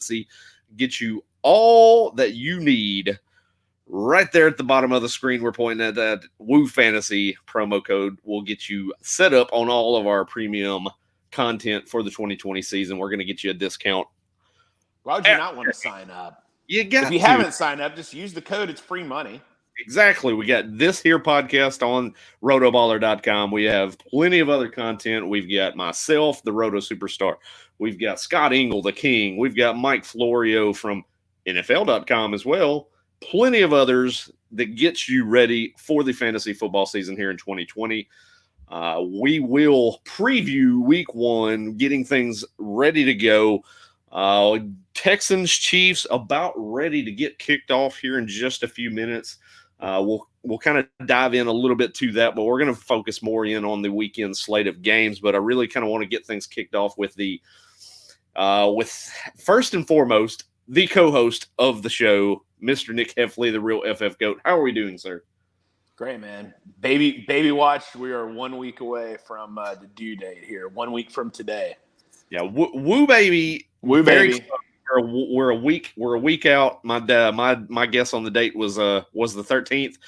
Fantasy. Get you all that you need right there at the bottom of the screen. We're pointing at that Woo Fantasy promo code. Will get you set up on all of our premium content for the 2020 season. We're going to get you a discount. Why would you not want to sign up? You got If you haven't signed up, just use the code. It's free money. Exactly. We got this here podcast on rotoballer.com. We have plenty of other content. We've got myself, the Roto Superstar. We've got Scott Engel, the King. We've got Mike Florio from NFL.com as well. Plenty of others that gets you ready for the fantasy football season here in 2020. We will preview week 1, getting things ready to go. Texans Chiefs about ready to get kicked off here in just a few minutes. We'll kind of dive in a little bit to that, but we're going to focus more in on the weekend slate of games. But I really kind of want to get things kicked off with with first and foremost, the co-host of the show, Mr. Nick Heffley, the real FF GOAT. How are we doing, sir? Great, man. Baby watch. We are 1 week away from the due date here. 1 week from today. Yeah, woo baby. Woo baby. We're a week out. My guess on the date was the 13th.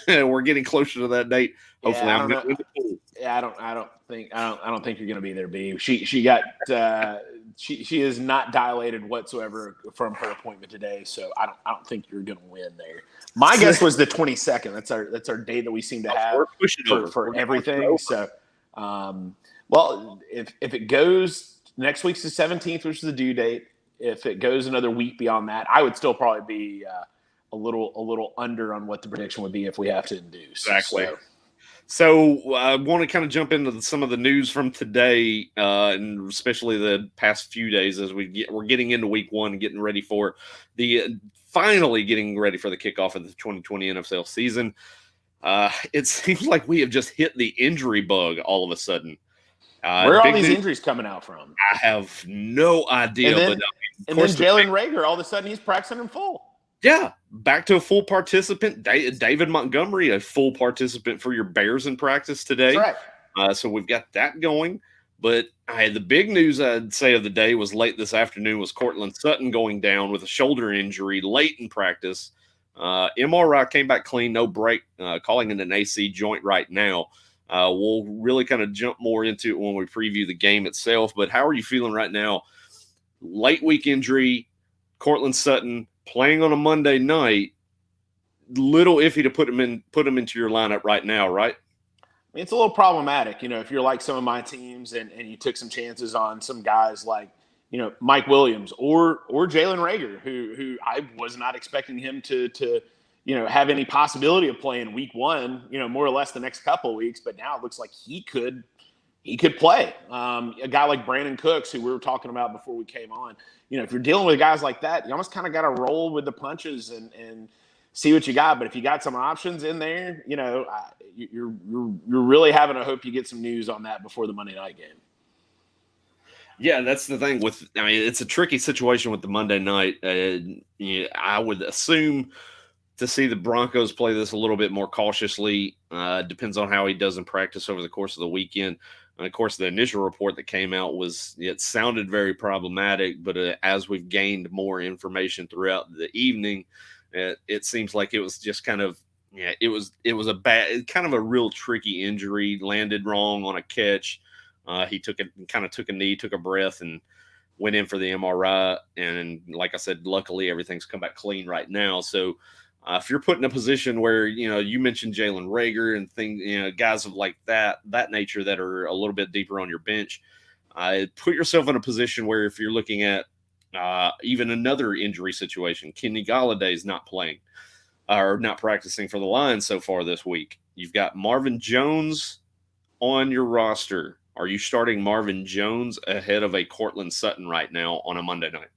We're getting closer to that date. Hopefully, I don't think you're going to be there, B. She got she is not dilated whatsoever from her appointment today, so I don't think you're going to win there. My guess was the 22nd. That's our date that we seem to have for everything. So, well, if it goes next week's the 17th, which is the due date. If it goes another week beyond that, I would still probably be a little under on what the prediction would be if we have to induce. Exactly. So I want to kind of jump into some of the news from today, and especially the past few days as we're getting into week 1 and getting ready for finally getting ready for the kickoff of the 2020 NFL season. It seems like we have just hit the injury bug all of a sudden. Where are all these injuries coming out from? I have no idea. And then Jalen Reagor, all of a sudden, he's practicing in full. Yeah, back to a full participant. David Montgomery, a full participant for your Bears in practice today. That's right. So we've got that going. But the big news I'd say of the day was late this afternoon was Cortland Sutton going down with a shoulder injury late in practice. MRI came back clean, no break, calling it an AC joint right now. We'll really kind of jump more into it when we preview the game itself. But how are you feeling right now? Late week injury, Cortland Sutton playing on a Monday night. Little iffy to put him into your lineup right now, right? It's a little problematic, if you're like some of my teams and you took some chances on some guys like, Mike Williams or Jalen Reagor, who I was not expecting him to have any possibility of playing week 1, more or less the next couple of weeks. But now it looks like he could play. A guy like Brandon Cooks, who we were talking about before we came on, if you're dealing with guys like that, you almost kind of got to roll with the punches and see what you got. But if you got some options in there, you're really having to hope you get some news on that before the Monday night game. Yeah, that's the thing it's a tricky situation with the Monday night. I would assume to see the Broncos play this a little bit more cautiously. Depends on how he does in practice over the course of the weekend. And of course, the initial report that came out it sounded very problematic, but as we've gained more information throughout the evening, it seems like it was just kind of, it was a bad, kind of a real tricky injury, landed wrong on a catch. He took a knee, took a breath, and went in for the MRI. And like I said, luckily everything's come back clean right now. So if you're put in a position where, you mentioned Jalen Reagor and guys of like that nature that are a little bit deeper on your bench, put yourself in a position where if you're looking at even another injury situation, Kenny Galladay's not playing or not practicing for the Lions so far this week. You've got Marvin Jones on your roster. Are you starting Marvin Jones ahead of a Cortland Sutton right now on a Monday night?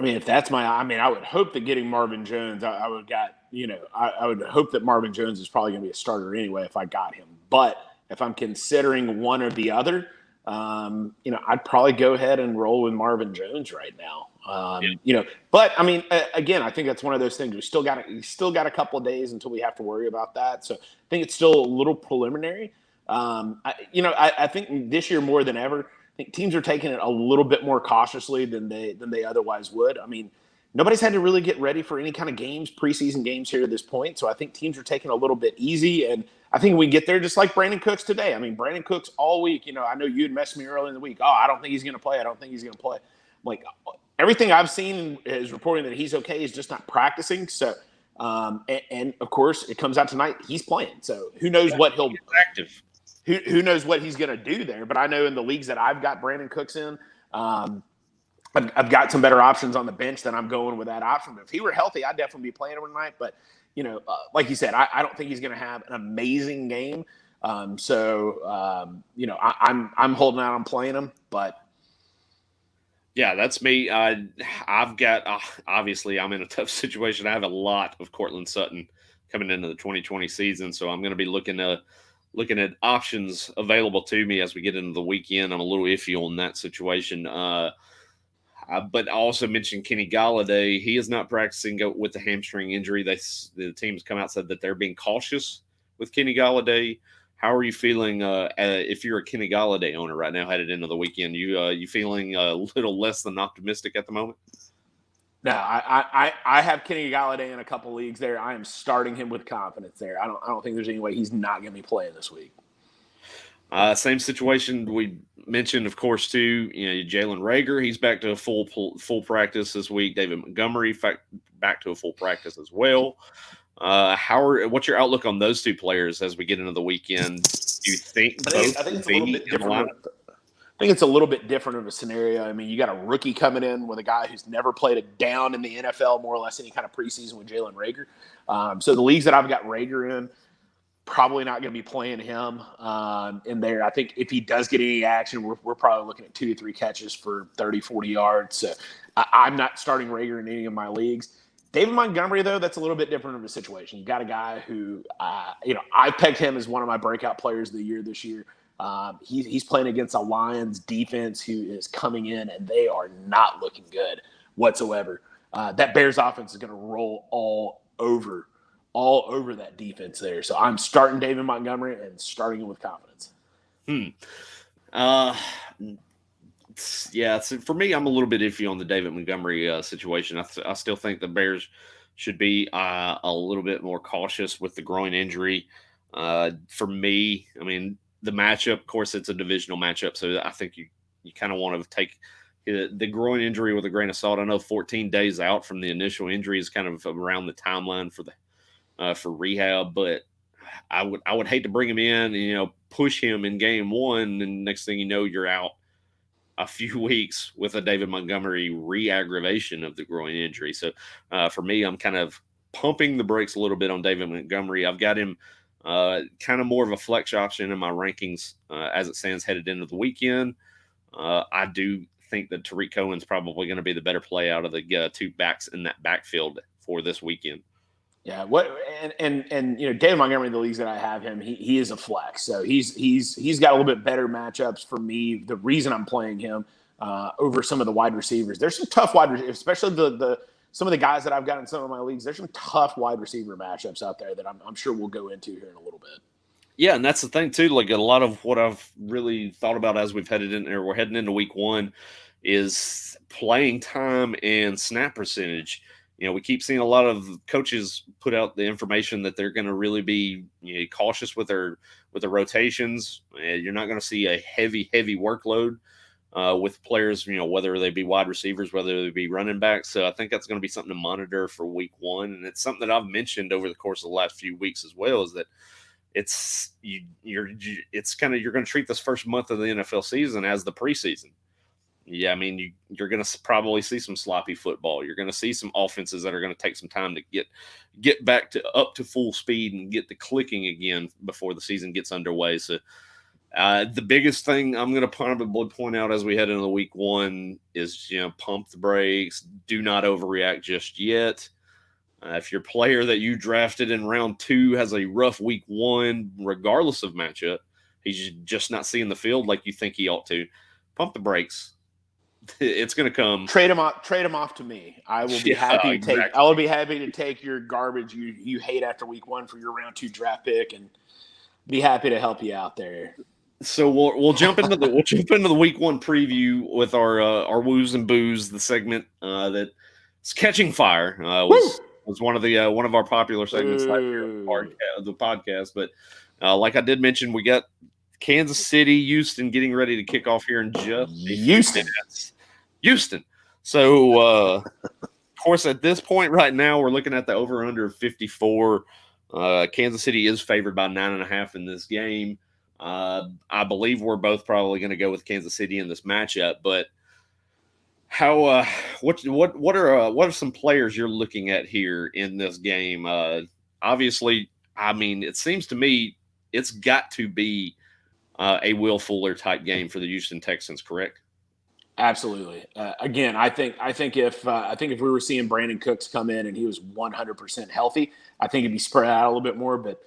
If that's I would hope that getting Marvin Jones, I would hope that Marvin Jones is probably going to be a starter anyway if I got him. But if I'm considering one or the other, I'd probably go ahead and roll with Marvin Jones right now. But again, I think that's one of those things. We still got a couple of days until we have to worry about that. So I think it's still a little preliminary. I think this year more than ever, think teams are taking it a little bit more cautiously than they otherwise would. I mean, nobody's had to really get ready for any kind of games, preseason games here at this point. So I think teams are taking a little bit easy. And I think we get there just like Brandon Cooks today. I mean, Brandon Cooks all week, I know you had messed me early in the week. Oh, I don't think he's going to play. I don't think he's going to play. Like, everything I've seen is reporting that he's okay. He's just not practicing. So, and of course, it comes out tonight. He's playing. So who knows what he'll active. Who knows what he's going to do there? But I know in the leagues that I've got Brandon Cooks in, I've got some better options on the bench than I'm going with that option. But if he were healthy, I'd definitely be playing him tonight. But like you said, I don't think he's going to have an amazing game. I'm holding out on playing him, but. Yeah, that's me. I've got obviously I'm in a tough situation. I have a lot of Cortland Sutton coming into the 2020 season, so I'm going to be looking at options available to me as we get into the weekend. I'm a little iffy on that situation. But I also mentioned Kenny Galladay. He is not practicing with the hamstring injury. The team's come out and said that they're being cautious with Kenny Galladay. How are you feeling if you're a Kenny Galladay owner right now headed into the weekend? You feeling a little less than optimistic at the moment? No, I have Kenny Galladay in a couple leagues there. I am starting him with confidence there. I don't think there's any way he's not going to be playing this week. Same situation we mentioned, of course, too. Jalen Reagor, he's back to a full practice this week. David Montgomery, back to a full practice as well. What's your outlook on those two players as we get into the weekend? Do you think both? I think it's a little bit different. I think it's a little bit different of a scenario. I mean, you got a rookie coming in with a guy who's never played a down in the NFL, more or less any kind of preseason with Jalen Reagor. So the leagues that I've got Reagor in, probably not going to be playing him in there. I think if he does get any action, we're probably looking at 2 to 3 catches for 30, 40 yards. So I'm not starting Reagor in any of my leagues. David Montgomery, though, that's a little bit different of a situation. You got a guy who, I pegged him as one of my breakout players of the year this year. He's playing against a Lions defense who is coming in, and they are not looking good whatsoever. That Bears offense is going to roll all over that defense there. So I'm starting David Montgomery and starting him with confidence. Yeah, for me, I'm a little bit iffy on the David Montgomery situation. I still think the Bears should be a little bit more cautious with the groin injury. For me, I mean, the matchup, of course, it's a divisional matchup, so I think you kind of want to take the groin injury with a grain of salt. I know 14 days out from the initial injury is kind of around the timeline for rehab, but I would hate to bring him in and push him in game one, and next thing you know, you're out a few weeks with a David Montgomery re-aggravation of the groin injury. So for me, I'm kind of pumping the brakes a little bit on David Montgomery. I've got him kind of more of a flex option in my rankings as it stands headed into the weekend. I do think that Tariq Cohen's probably going to be the better play out of the two backs in that backfield for this weekend. Yeah, David Montgomery in the leagues that I have him, he is a flex, so he's got a little bit better matchups for me. The reason I'm playing him over some of the wide receivers, there's some tough wide receivers, especially some of the guys that I've got in some of my leagues. There's some tough wide receiver matchups out there that I'm sure we'll go into here in a little bit. Yeah, and that's the thing too. Like a lot of what I've really thought about as we're heading into week one is playing time and snap percentage. We keep seeing a lot of coaches put out the information that they're going to really be cautious with their rotations. You're not going to see a heavy workload with players, whether they be wide receivers, whether they be running backs. So I think that's going to be something to monitor for week one. And it's something that I've mentioned over the course of the last few weeks as well, is that you're going to treat this first month of the NFL season as the preseason. Yeah, I mean, you're going to probably see some sloppy football. You're going to see some offenses that are going to take some time to get back up to full speed and get the clicking again before the season gets underway. So the biggest thing I'm going to probably point out as we head into week one is, pump the brakes. Do not overreact just yet. If your player that you drafted in round 2 has a rough week 1, regardless of matchup, he's just not seeing the field like you think he ought to, pump the brakes. It's going to come. Trade him off to me. I will be happy to take. I will be happy to take your garbage you hate after week 1 for your round 2 draft pick, and be happy to help you out there. So we'll jump into the week one preview with our woos and boos, the segment that's catching fire Woo! was one of our popular segments last year Boo. of the podcast. But like I did mention, we got Kansas City, Houston getting ready to kick off here in just a few Houston. minutes. Houston. So of course, at this point right now, we're looking at the over under 54. Kansas City is favored by 9.5 in this game. I believe we're both probably going to go with Kansas City in this matchup. But how what are some players you're looking at here in this game? Obviously, I mean, it seems to me it's got to be a Will Fuller type game for the Houston Texans, correct? Absolutely. Again, I think if we were seeing Brandon Cooks come in and he was 100% healthy, I think it'd be spread out a little bit more. But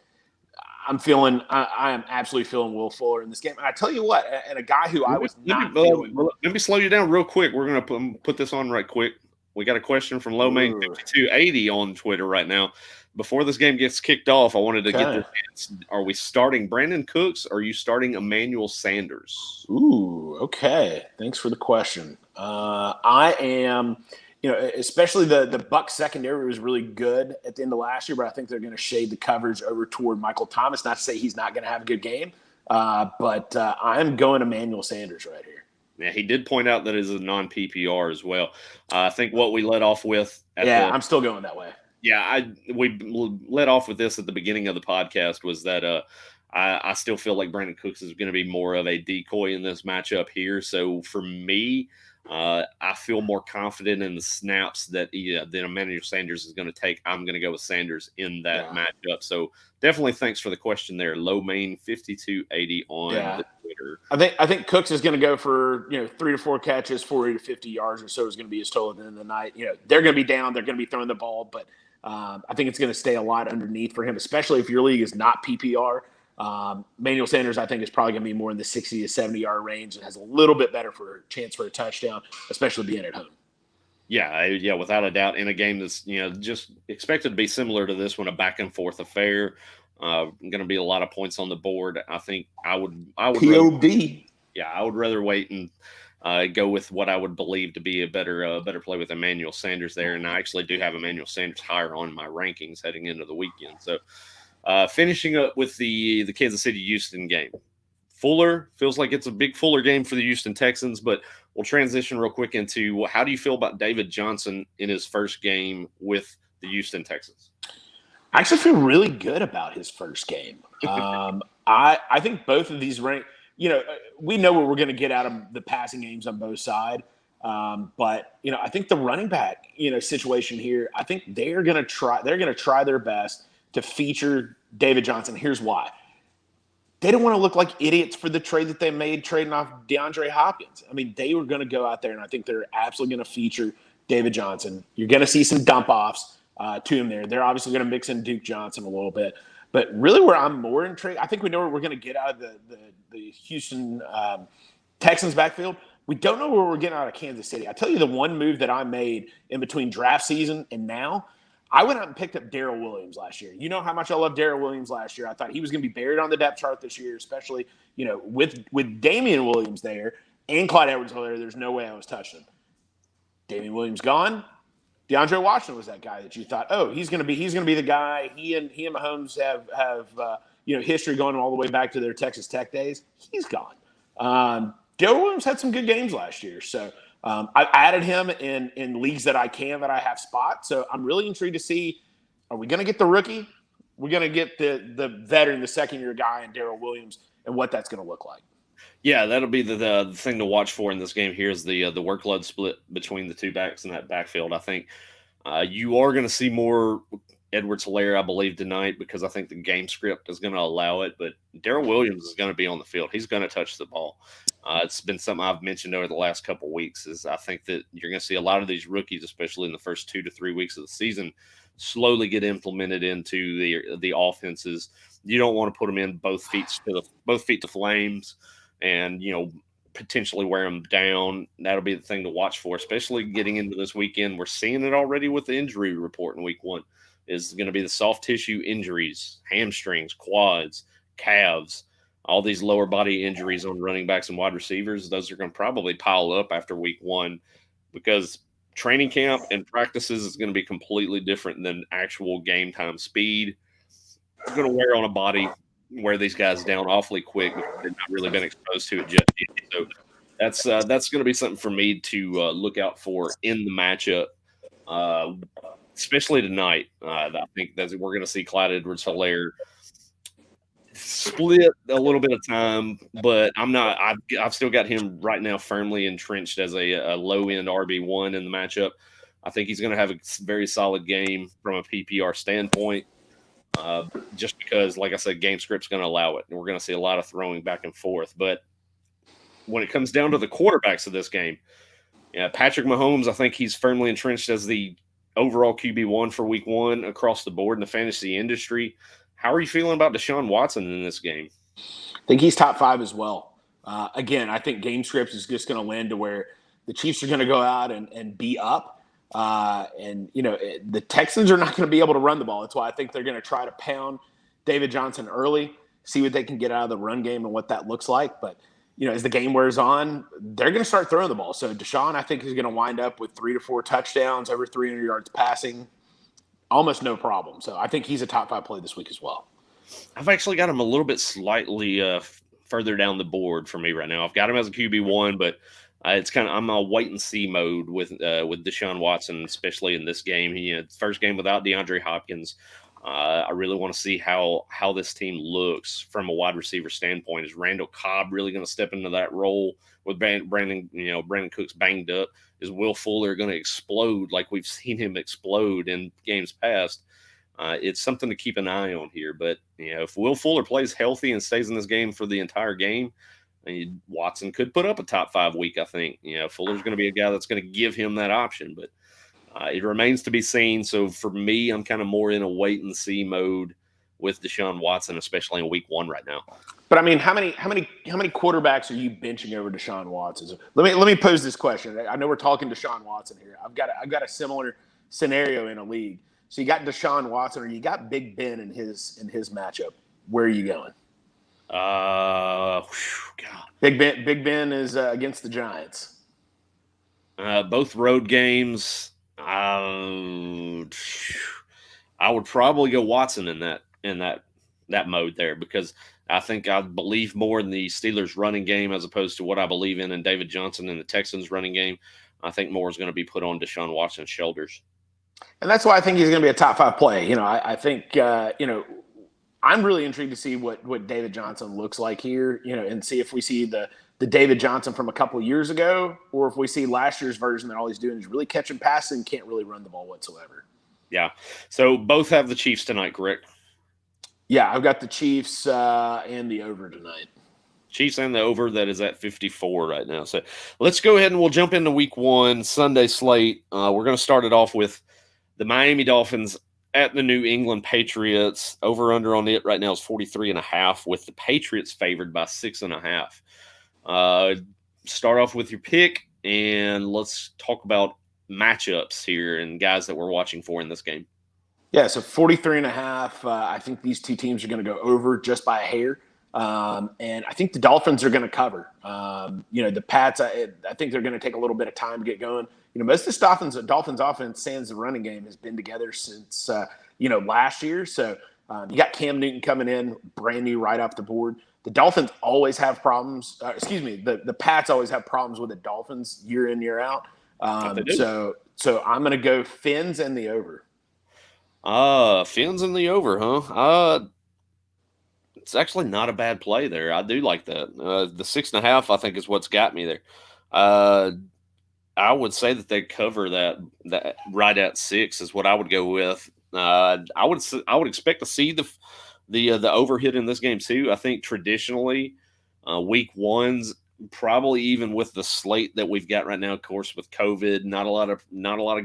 I am absolutely feeling Will Fuller in this game. And I tell you what, and a guy who I was not feeling. Let me slow you down real quick. We're going to put this on right quick. We got a question from Lomain Ooh, 5280 on Twitter right now. Before this game gets kicked off, I wanted to get okay. this. Are we starting Brandon Cooks? Or are you starting Emmanuel Sanders? Ooh, okay. Thanks for the question. I am, especially the Bucks secondary was really good at the end of last year, but I think they're going to shade the coverage over toward Michael Thomas. Not to say he's not going to have a good game, but I'm going Emmanuel Sanders right here. Yeah, he did point out that it is a non PPR as well. I think what we led off with at Yeah, the I'm still going that way. yeah, we led off with this at the beginning of the podcast was that I still feel like Brandon Cooks is going to be more of a decoy in this matchup here. So for me, I feel more confident in the snaps that Emmanuel Sanders is going to take. I'm going to go with Sanders in that Yeah, matchup. So definitely thanks for the question there. Low main 5280 on yeah. the Twitter. I think Cooks is going to go for 3 to 4 catches, 40 to 50 yards or so is going to be his total at the end of the night. They're going to be down, they're going to be throwing the ball, but I think it's going to stay a lot underneath for him, especially if your league is not PPR. Manuel Sanders, I think, is probably going to be more in the 60 to 70 yard range and has a little bit better for a chance for a touchdown, especially being at home. Yeah, without a doubt, in a game that's just expected to be similar to this one, a back and forth affair. Going to be a lot of points on the board. I think I would rather POD. I would rather wait and go with what I would believe to be a better play with Emmanuel Sanders there, and I actually do have Emmanuel Sanders higher on my rankings heading into the weekend. So finishing up with the Kansas City Houston game. Fuller feels like it's a big Fuller game for the Houston Texans, but we'll transition real quick into how do you feel about David Johnson in his first game with the Houston Texans? I actually feel really good about his first game. I think both of these rank. We know what we're going to get out of the passing games on both sides. But I think the running back situation here. I think they're going to try. They're going to try their best to feature David Johnson. Here's why. They don't want to look like idiots for the trade that they made trading off DeAndre Hopkins. I mean, they were going to go out there, and I think they're absolutely going to feature David Johnson. You're going to see some dump offs to him there. They're obviously going to mix in Duke Johnson a little bit. But really, where I'm more intrigued, I think we know what we're going to get out of the Houston Texans backfield. We don't know where we're getting out of Kansas City. I tell you, the one move that I made in between draft season and now, I went out and picked up Darrell Williams last year. You know how much I loved Darrell Williams last year. I thought he was going to be buried on the depth chart this year, especially with Damian Williams there and Clyde Edwards-Helaire. There's no way I was touching him. Damian Williams gone. DeAndre Washington was that guy that you thought, oh, he's going to be the guy. He and Mahomes have history going all the way back to their Texas Tech days. He's gone. Darrell Williams had some good games last year, so I've added him in leagues that I have spots. So I'm really intrigued to see, are we going to get the rookie? We're going to get the veteran, the second year guy, and Darrell Williams, and what that's going to look like. Yeah, that'll be the thing to watch for in this game. Here's the workload split between the two backs in that backfield. I think you are going to see more Edwards-Helaire, I believe, tonight because I think the game script is going to allow it. But Darrell Williams is going to be on the field. He's going to touch the ball. It's been something I've mentioned over the last couple of weeks. Is I think that you're going to see a lot of these rookies, especially in the first 2 to 3 weeks of the season, slowly get implemented into the offenses. You don't want to put them in both feet to flames, and potentially wear them down. That'll be the thing to watch for, especially getting into this weekend. We're seeing it already with the injury report in week 1. Is going to be the soft tissue injuries, hamstrings, quads, calves. all these lower body injuries on running backs and wide receivers, those are going to probably pile up after week one because training camp and practices is going to be completely different than actual game time speed. It's going to wear on a body, wear these guys down awfully quick because they've not really been exposed to it just yet. So that's going to be something for me to look out for in the matchup, uh, especially tonight. I think that we're going to see Clyde Edwards-Helaire split a little bit of time, but I'm not. I've still got him right now firmly entrenched as a low end RB1 in the matchup. I think he's going to have a very solid game from a PPR standpoint, just because, like I said, game script's going to allow it, and we're going to see a lot of throwing back and forth. But when it comes down to the quarterbacks of this game, yeah, Patrick Mahomes, I think he's firmly entrenched as the overall QB1 for week one across the board in the fantasy industry. How are you feeling about Deshaun Watson in this game? I think he's top 5 as well. Again, I think game scripts is just going to land to where the Chiefs are going to go out and be up. The Texans are not going to be able to run the ball. That's why I think they're going to try to pound David Johnson early, see what they can get out of the run game and what that looks like. But, as the game wears on, they're going to start throwing the ball. So Deshaun, I think, is going to wind up with 3 to 4 touchdowns, over 300 yards passing, almost no problem. So I think he's a top 5 play this week as well. I've actually got him a little bit slightly further down the board for me right now. I've got him as a QB1, but it's kind of I'm a wait and see mode with Deshaun Watson, especially in this game. First game without DeAndre Hopkins. I really want to see how this team looks from a wide receiver standpoint. Is Randall Cobb really going to step into that role with Brandon Cooks banged up? Is Will Fuller going to explode like we've seen him explode in games past? It's something to keep an eye on here. But if Will Fuller plays healthy and stays in this game for the entire game, Watson could put up a top 5 week. I think Fuller's going to be a guy that's going to give him that option, but it remains to be seen. So for me, I'm kind of more in a wait and see mode with Deshaun Watson, especially in week one right now. But I mean, how many quarterbacks are you benching over Deshaun Watson? Let me pose this question. I know we're talking Deshaun Watson here. I've got a similar scenario in a league. So you got Deshaun Watson, or you got Big Ben in his matchup. Where are you going? God. Big Ben is against the Giants. Both road games. I would probably go Watson in that mode there, because I think I believe more in the Steelers running game as opposed to what I believe in David Johnson and the Texans running game. I think more is going to be put on Deshaun Watson's shoulders. And that's why I think he's going to be a top 5 play. I think, I'm really intrigued to see what David Johnson looks like here, and see if we see the David Johnson from a couple of years ago, or if we see last year's version that all he's doing is really catching passes and can't really run the ball whatsoever. Yeah. So both have the Chiefs tonight, correct? Yeah, I've got the Chiefs and the over tonight. Chiefs and the over, that is at 54 right now. So let's go ahead and we'll jump into week one, Sunday slate. We're going to start it off with the Miami Dolphins at the New England Patriots. Over under on it right now is 43.5, with the Patriots favored by 6.5. Start off with your pick, and let's talk about matchups here and guys that we're watching for in this game. Yeah, so 43.5. I think these two teams are going to go over just by a hair. And I think the Dolphins are going to cover. The Pats, I think they're going to take a little bit of time to get going. Most of the Dolphins offense, sans the running game, has been together since, last year. So you got Cam Newton coming in, brand new right off the board. The Dolphins always have problems. The Pats always have problems with the Dolphins year in, year out. So I'm going to go Fins and the over. Fins and the over, huh? It's actually not a bad play there. I do like that. The 6.5, I think, is what's got me there. I would say that they cover that right at 6 is what I would go with. I would expect to see the overhit in this game too. I think traditionally, week ones, probably even with the slate that we've got right now, of course, with COVID, not a lot of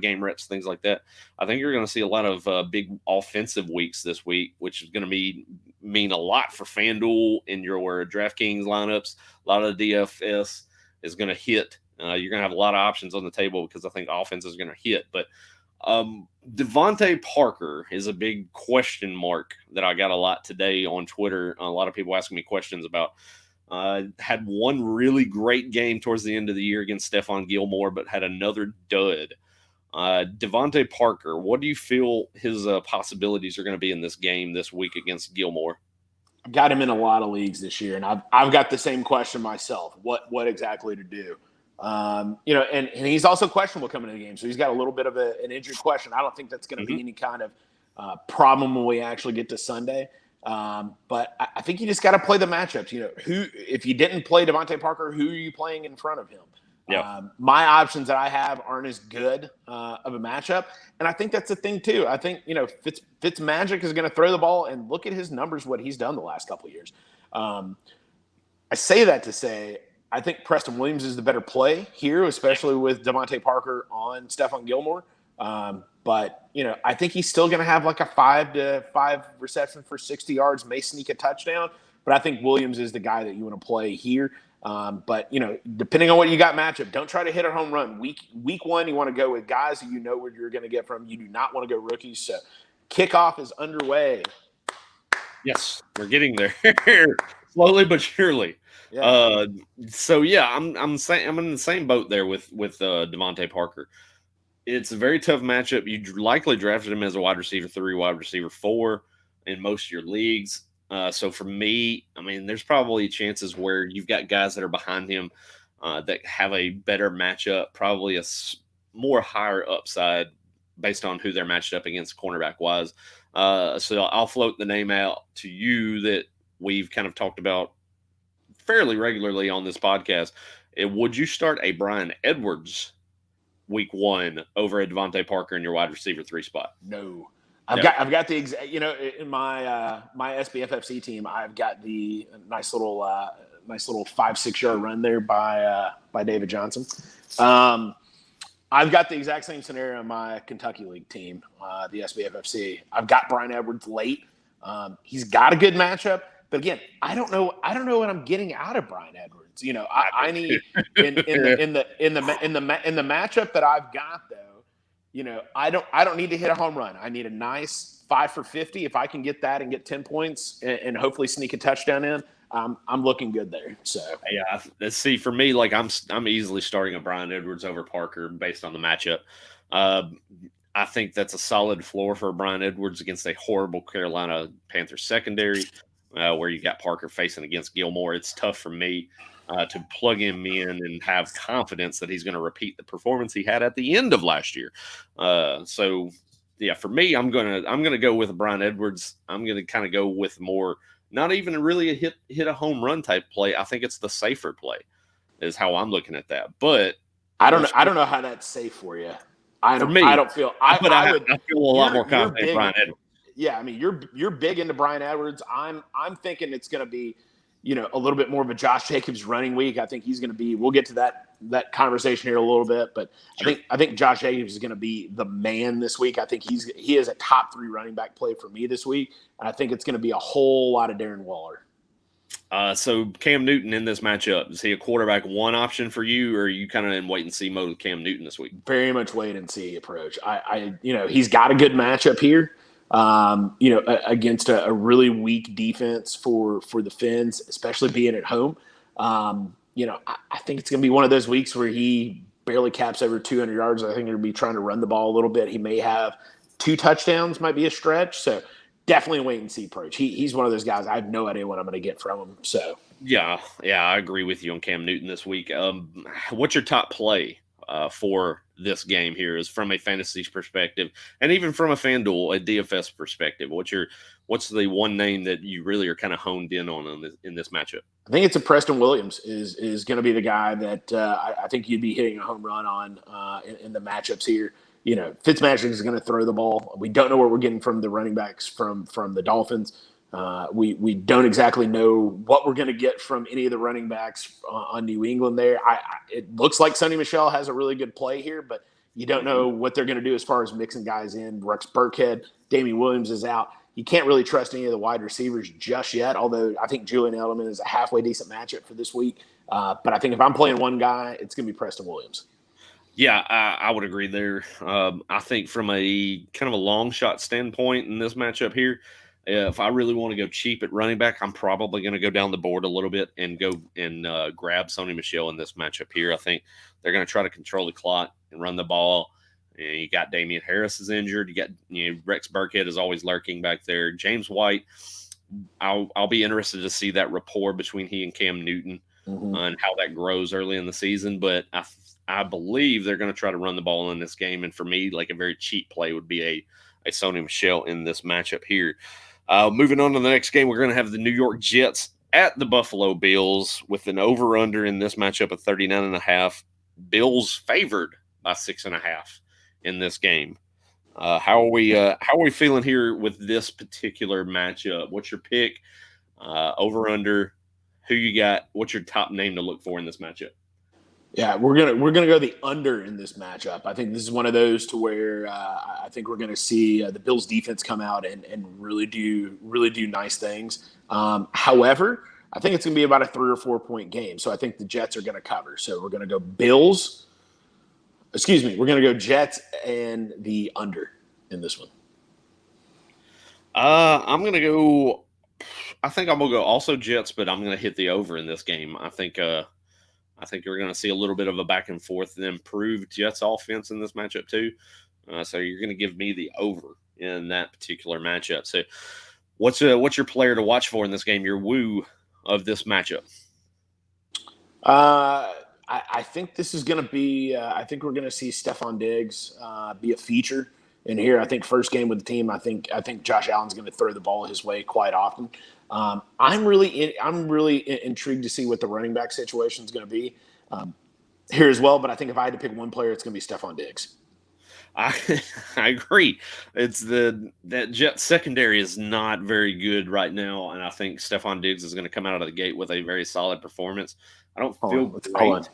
game reps, things like that. I think you're going to see a lot of big offensive weeks this week, which is going to mean a lot for FanDuel in your DraftKings lineups. A lot of the DFS is going to hit. You're going to have a lot of options on the table because I think offense is going to hit. But Devontae Parker is a big question mark that I got a lot today on Twitter. A lot of people asking me questions about. Had one really great game towards the end of the year against Stephon Gilmore, but had another dud. Devontae Parker, what do you feel his possibilities are going to be in this game this week against Gilmore? I've got him in a lot of leagues this year, and I've got the same question myself. What exactly to do? And he's also questionable coming into the game, so he's got a little bit of an injury question. I don't think that's going to be any kind of problem when we actually get to Sunday. But I think you just got to play the matchups. Who if you didn't play Devontae Parker, who are you playing in front of him? Yeah. My options that I have aren't as good of a matchup, and I think that's the thing too. I think Fitzmagic is going to throw the ball, and look at his numbers, what he's done the last couple of years. I say that to say I think Preston Williams is the better play here, especially with Devontae Parker on Stephon Gilmore. But I think he's still going to have like a 5 reception for 60 yards, may sneak a touchdown. But I think Williams is the guy that you want to play here. But depending on what you got matchup, don't try to hit a home run. Week one, you want to go with guys who you know where you're going to get from. You do not want to go rookies. So kickoff is underway. Yes, we're getting there slowly but surely. Yeah. So yeah, I'm in the same boat there with Devontae Parker. It's a very tough matchup. You likely drafted him as a wide receiver 3, wide receiver 4 in most of your leagues. So for me, I mean, there's probably chances where you've got guys that are behind him that have a better matchup, probably more higher upside based on who they're matched up against cornerback wise. So I'll float the name out to you that we've kind of talked about fairly regularly on this podcast. Would you start a Bryan Edwards week one over a Devontae Parker in your wide receiver 3 spot? No. I've got the exact, in my SBFFC team, I've got the nice little 5-6 yard run there by David Johnson. I've got the exact same scenario in my Kentucky League team, the SBFFC. I've got Bryan Edwards late. He's got a good matchup, but again, I don't know what I'm getting out of Bryan Edwards. I need in the matchup that I've got though. I don't need to hit a home run. I need a nice 5 for 50. If I can get that and get 10 points and hopefully sneak a touchdown in, I'm looking good there. So yeah, see for me, like I'm easily starting a Bryan Edwards over Parker based on the matchup. I think that's a solid floor for Bryan Edwards against a horrible Carolina Panthers secondary, where you got Parker facing against Gilmore. It's tough for me to plug him in and have confidence that he's going to repeat the performance he had at the end of last year. So yeah, for me, I'm gonna go with Bryan Edwards. I'm gonna kind of go with more, not even really a hit a home run type play. I think it's the safer play, is how I'm looking at that. But I don't know how that's safe for you. I don't feel. I feel a lot more confident in Bryan Edwards. Yeah, I mean, you're big into Bryan Edwards. I'm thinking it's going to be, a little bit more of a Josh Jacobs running week. I think he's going to be. We'll get to that conversation here a little bit, but sure. I think Josh Jacobs is going to be the man this week. I think he is a top 3 running back play for me this week, and I think it's going to be a whole lot of Darren Waller. So Cam Newton in this matchup, is he a quarterback 1 option for you, or are you kind of in wait and see mode with Cam Newton this week? Very much wait and see approach. He's got a good matchup here. Against a really weak defense for the Fins, especially being at home. I think it's going to be one of those weeks where he barely caps over 200 yards. I think he'll be trying to run the ball a little bit. He may have 2 touchdowns, might be a stretch. So definitely wait and see approach. He's one of those guys. I have no idea what I'm going to get from him. So yeah, I agree with you on Cam Newton this week. What's your top play for this game here, is from a fantasy perspective, and even from a FanDuel, a DFS perspective? What's the one name that you really are kind of honed in on in this matchup? I think it's a Preston Williams is going to be the guy that I think you'd be hitting a home run on in the matchups here. Fitzmagic is going to throw the ball. We don't know what we're getting from the running backs from the Dolphins. We don't exactly know what we're going to get from any of the running backs on New England there. It looks like Sonny Michel has a really good play here, but you don't know what they're going to do as far as mixing guys in. Rex Burkhead, Damian Williams is out. You can't really trust any of the wide receivers just yet, although I think Julian Edelman is a halfway decent matchup for this week. But I think if I'm playing one guy, it's going to be Preston Williams. Yeah, I would agree there. I think from a kind of a long shot standpoint in this matchup here, if I really want to go cheap at running back, I'm probably going to go down the board a little bit and go and grab Sony Michelle in this matchup here. I think they're going to try to control the clock and run the ball. And you got Damian Harris is injured. You got Rex Burkhead is always lurking back there. James White, I'll be interested to see that rapport between he and Cam Newton and how that grows early in the season. But I believe they're going to try to run the ball in this game. And for me, like a very cheap play would be a Sony Michelle in this matchup here. Moving on to the next game, we're going to have the New York Jets at the Buffalo Bills with an over-under in this matchup of 39.5. Bills favored by 6.5 in this game. How are we feeling here with this particular matchup? What's your pick? Over under? Who you got? What's your top name to look for in this matchup? Yeah, we're gonna go the under in this matchup. I think this is one of those to where I think we're gonna see the Bills defense come out and really do nice things. However, I think it's gonna be about a 3 or 4 point game. So I think the Jets are gonna cover. So we're gonna go Bills. Excuse me, we're gonna go Jets and the under in this one. I'm gonna go. I think I'm gonna go also Jets, but I'm gonna hit the over in this game. I think you're going to see a little bit of a back and forth and improved Jets offense in this matchup too. So you're going to give me the over in that particular matchup. So what's your player to watch for in this game? Your woo of this matchup? I think this is going to be. I think we're going to see Stephon Diggs be a feature in here. I think first game with the team. I think Josh Allen's going to throw the ball his way quite often. I'm really intrigued to see what the running back situation is going to be here as well. But I think if I had to pick one player, it's going to be Stephon Diggs. I I agree. It's that Jet secondary is not very good right now, and I think Stephon Diggs is going to come out of the gate with a very solid performance. I don't feel Hold on. great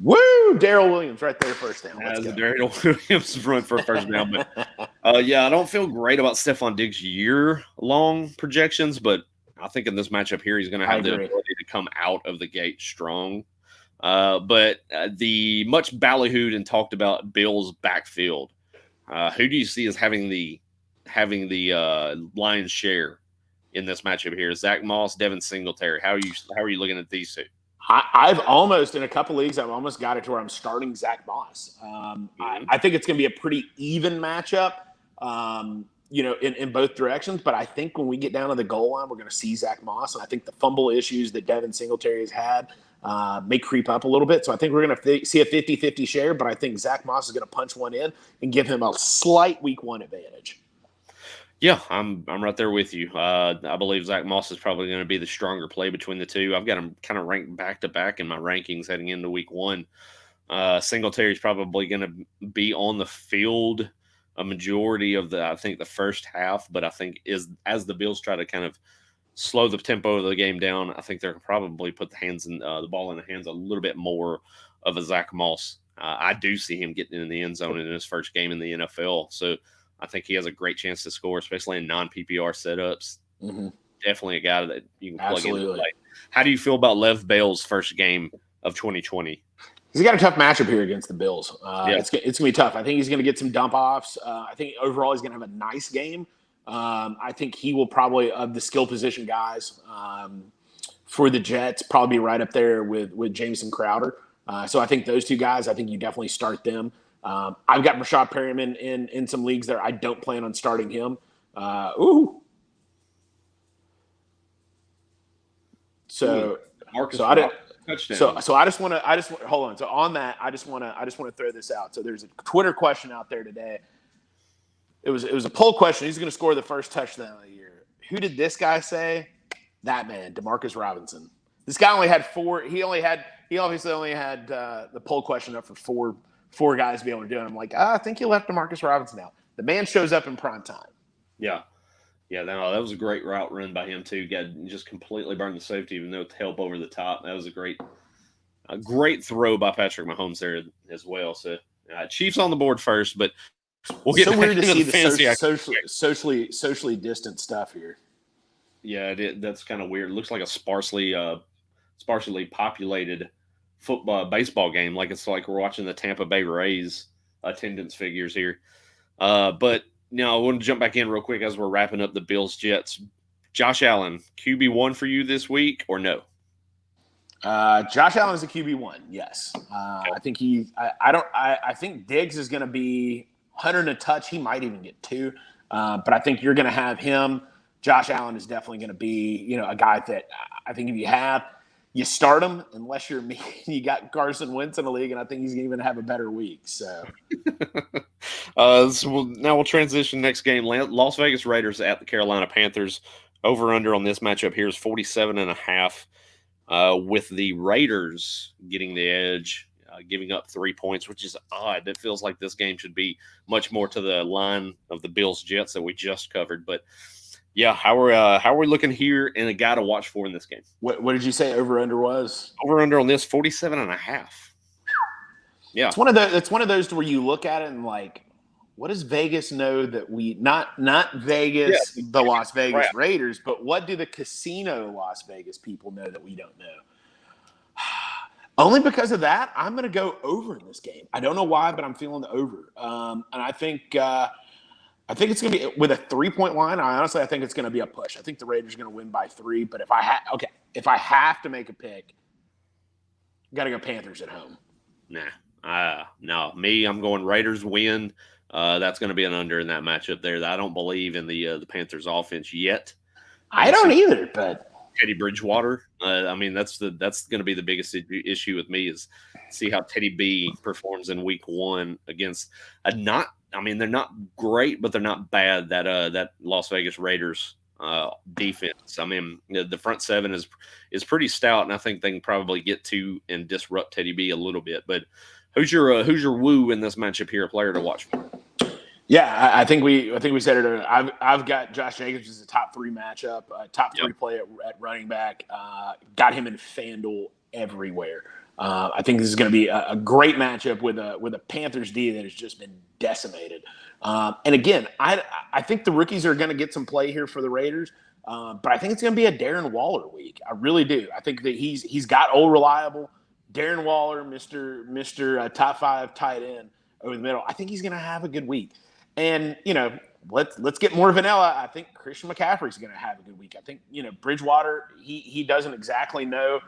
Woo! Darrell Williams right there, first down. Let's as a go. Darrell Williams run for a first down, but yeah, I don't feel great about Stephon Diggs' year-long projections, but I think in this matchup here, he's going to I have the agree. ability to come out of the gate strong. But the much ballyhooed and talked about Bills backfield, who do you see as having the lion's share in this matchup here? Zach Moss, Devin Singletary. How are you looking at these two? I've almost in a couple leagues. I've almost got it to where I'm starting Zach Moss. Mhm. I think it's going to be a pretty even matchup. In both directions. But I think when we get down to the goal line, we're going to see Zach Moss. And I think the fumble issues that Devin Singletary has had may creep up a little bit. So I think we're going to see a 50-50 share. But I think Zach Moss is going to punch one in and give him a slight week one advantage. Yeah, I'm right there with you. I believe Zach Moss is probably going to be the stronger play between the two. I've got him kind of ranked back to back in my rankings heading into week one. Singletary's probably going to be on the field a majority of I think the first half, but I think is as the Bills try to kind of slow the tempo of the game down, I think they'll probably put the ball in the hands a little bit more of a Zach Moss. I do see him getting in the end zone in his first game in the NFL, so I think he has a great chance to score, especially in non PPR setups. Mm-hmm. Definitely a guy that you can plug into the Absolutely. play. How do you feel about Lev Bell's first game of 2020? He's got a tough matchup here against the Bills. Yeah. It's going to be tough. I think he's going to get some dump offs. I think overall he's going to have a nice game. I think he will probably, of the skill position guys for the Jets, probably be right up there with Jameson Crowder. So I think those two guys, I think you definitely start them. I've got Rashad Perryman in some leagues there. I don't plan on starting him. Ooh. So, Marcus so I didn't. touchdown. So I just want to hold on. So on that, I just want to throw this out. So there's a Twitter question out there today. It was a poll question. Who's going to score the first touchdown of the year? Who did this guy say? That man, Demarcus Robinson. This guy only had four. He obviously only had the poll question up for four guys to be able to do it. I'm like, I think he left Demarcus Robinson out. The man shows up in prime time. Yeah. Yeah, no, that was a great route run by him too. Got just completely burned the safety, even though with help over the top. That was a great throw by Patrick Mahomes there as well. So Chiefs on the board first, but we'll get So back weird to into the see the fantasy. socially distant stuff here. Yeah, that's kind of weird. It looks like a sparsely populated baseball game, like it's like we're watching the Tampa Bay Rays attendance figures here. But now I want to jump back in real quick as we're wrapping up the Bills Jets. Josh Allen, QB1 for you this week or no? Josh Allen is a QB1. Yes. I think I think Diggs is going to be 100 and a touch. He might even get 2. But I think you're going to have him. Josh Allen is definitely going to be, a guy that I think if you start him, unless you're me, you got Carson Wentz in the league, and I think he's going to even have a better week. So, now we'll transition next game. Las Vegas Raiders at the Carolina Panthers. Over under on this matchup here is 47.5. With the Raiders getting the edge, giving up 3 points, which is odd. It feels like this game should be much more to the line of the Bills Jets that we just covered. But yeah, how are we looking here, and a guy to watch for in this game? What did you say over under was? Over under on this 47.5. Yeah, it's one of those where you look at it and like, what does Vegas know that we not Vegas, the Las Vegas Raiders, but what do the casino Las Vegas people know that we don't know? Only because of that, I'm going to go over in this game. I don't know why, but I'm feeling the over, and I think it's going to be with a 3-point line. I think it's going to be a push. I think the Raiders are going to win by 3. But if I have to make a pick, got to go Panthers at home. No, I'm going Raiders win. That's going to be an under in that matchup there. I don't believe in the Panthers offense yet. I don't either, but Teddy Bridgewater. That's going to be the biggest issue with me is see how Teddy B performs in week 1 against they're not great, but they're not bad. That Las Vegas Raiders defense. The front 7 is pretty stout, and I think they can probably get to and disrupt Teddy B a little bit. But who's your woo in this matchup here? A player to watch for? Yeah, I think we said it earlier. I've got Josh Jacobs as a top 3 matchup, top 3 play at running back. Got him in FanDuel everywhere. I think this is going to be a great matchup with a Panthers D that has just been decimated. And again, I think the rookies are going to get some play here for the Raiders, but I think it's going to be a Darren Waller week. I really do. I think that he's got old reliable Darren Waller, Mr. top 5 tight end over the middle. I think he's going to have a good week. And, let's get more vanilla. I think Christian McCaffrey's going to have a good week. I think, Bridgewater, he doesn't exactly know,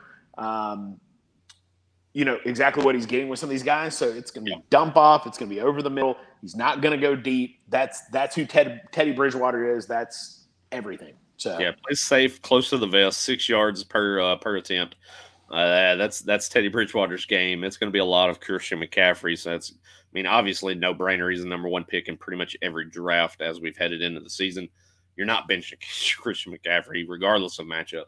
exactly what he's getting with some of these guys. So it's going to be dump off. It's going to be over the middle. He's not going to go deep. That's who Teddy Bridgewater is. That's everything. So yeah, play safe, close to the vest, 6 yards per attempt. That's Teddy Bridgewater's game. It's going to be a lot of Christian McCaffrey. So obviously no brainer. He's the number 1 pick in pretty much every draft as we've headed into the season. You're not benching Christian McCaffrey regardless of matchup.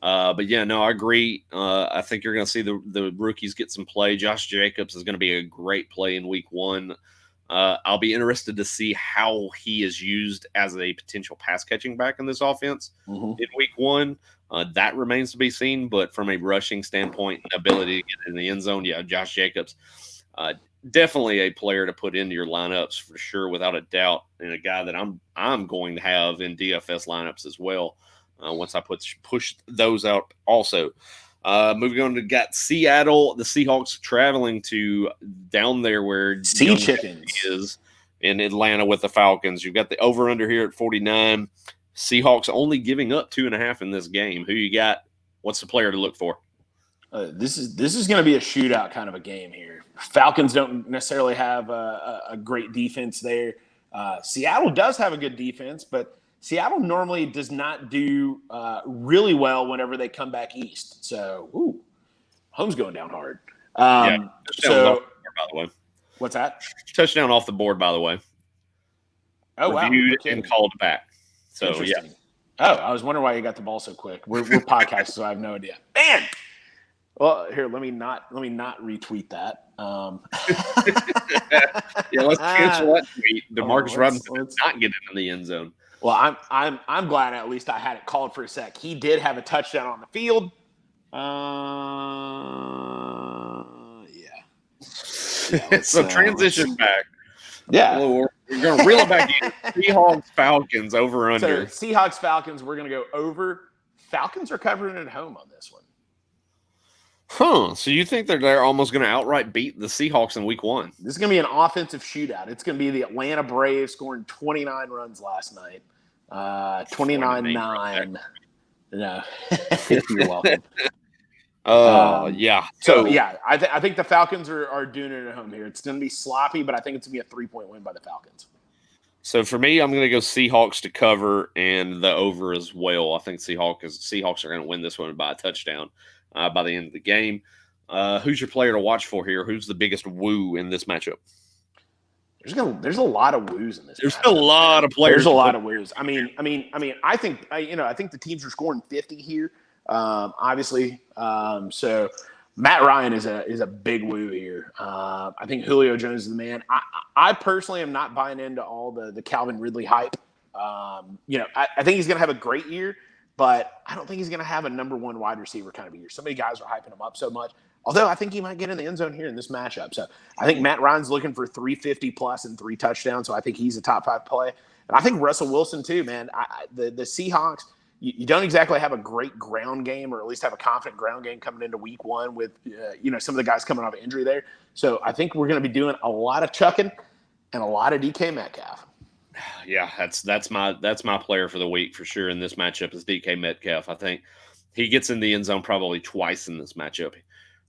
But yeah, no, I agree. I think you're going to see the rookies get some play. Josh Jacobs is going to be a great play in week 1. I'll be interested to see how he is used as a potential pass catching back in this offense in week 1. That remains to be seen. But from a rushing standpoint and ability to get in the end zone, yeah, Josh Jacobs, definitely a player to put into your lineups for sure, without a doubt, and a guy that I'm going to have in DFS lineups as well. Once I push those out also. Moving on to got Seattle, the Seahawks traveling to down there where Sea Chickens is in Atlanta with the Falcons. You've got the over-under here at 49. Seahawks only giving up 2.5 in this game. Who you got? What's the player to look for? This is going to be a shootout kind of a game here. Falcons don't necessarily have a great defense there. Seattle does have a good defense, but Seattle normally does not do really well whenever they come back east. So, home's going down hard. Off the board, by the way. What's that? Touchdown off the board, by the way. Oh, Reviewed wow. and called back. So, yeah. Oh, I was wondering why you got the ball so quick. We're podcasting, so I have no idea. Man! Well, here, let me not retweet that. Yeah, let's cancel that tweet. DeMarcus Robinson did not get into the end zone. Well, I'm glad at least I had it called for a sec. He did have a touchdown on the field. Yeah. So transition back. Yeah. We're going to reel it back in. Seahawks Falcons over under. So Seahawks Falcons, we're going to go over. Falcons are covering at home on this one. Huh. So you think they're almost going to outright beat the Seahawks in week 1? This is going to be an offensive shootout. It's going to be the Atlanta Braves scoring 29 runs last night. Funny name 29-9. No, you're welcome. Oh, yeah. So yeah, I think the Falcons are doing it at home here. It's going to be sloppy, but I think it's going to be a 3-point win by the Falcons. So for me, I'm going to go Seahawks to cover and the over as well. I think Seahawks are going to win this one by a touchdown by the end of the game. Who's your player to watch for here? Who's the biggest woo in this matchup? There's a lot of woos in this. There's a lot of players. There's a lot of woos. I think the teams are scoring 50 here. Obviously, so Matt Ryan is a big woo here. I think Julio Jones is the man. I personally am not buying into all the Calvin Ridley hype. I think he's going to have a great year, but I don't think he's going to have a number one wide receiver kind of year. So many guys are hyping him up so much. Although I think he might get in the end zone here in this matchup. So I think Matt Ryan's looking for 350 plus and 3 touchdowns. So I think he's a top 5 play. And I think Russell Wilson too, man. The Seahawks, you don't exactly have a great ground game, or at least have a confident ground game coming into week 1 with some of the guys coming off of injury there. So I think we're going to be doing a lot of chucking and a lot of DK Metcalf. Yeah, that's my player for the week for sure in this matchup is DK Metcalf. I think he gets in the end zone probably twice in this matchup.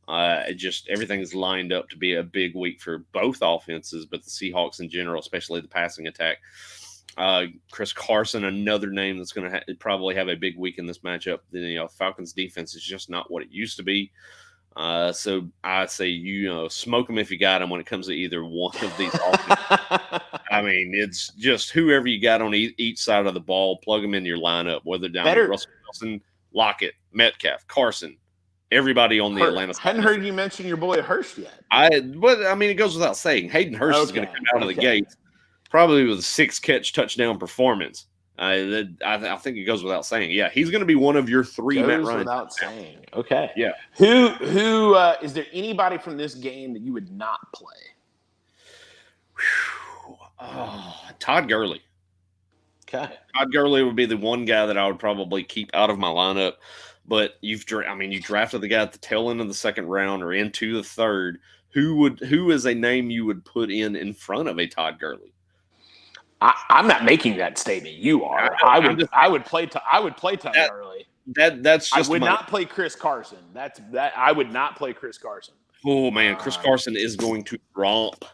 Everything is lined up to be a big week for both offenses, but the Seahawks in general, especially the passing attack. Chris Carson, another name that's going to probably have a big week in this matchup. The Falcons defense is just not what it used to be. So I say smoke them if you got them when it comes to either one of these offenses. I mean, it's just whoever you got on each side of the ball, plug them into your lineup, whether down Russell Wilson, Lockett, Metcalf, Carson. Everybody on the Atlanta side. I hadn't heard you mention your boy Hurst yet. It goes without saying. Hayden Hurst is going to come out of the gate probably with a 6-catch touchdown performance. I think it goes without saying. Yeah, he's going to be one of your 3 Matt Ryan. Without saying. Okay. Yeah. Who is there anybody from this game that you would not play? Todd Gurley. Okay. Todd Gurley would be the one guy that I would probably keep out of my lineup. But you drafted the guy at the tail end of the second round or into the third. Who is a name you would put in front of a Todd Gurley? I'm not making that statement. You are. I would play Todd Gurley. That's just. I would not play Chris Carson. I would not play Chris Carson. Oh man, Chris Carson is going to romp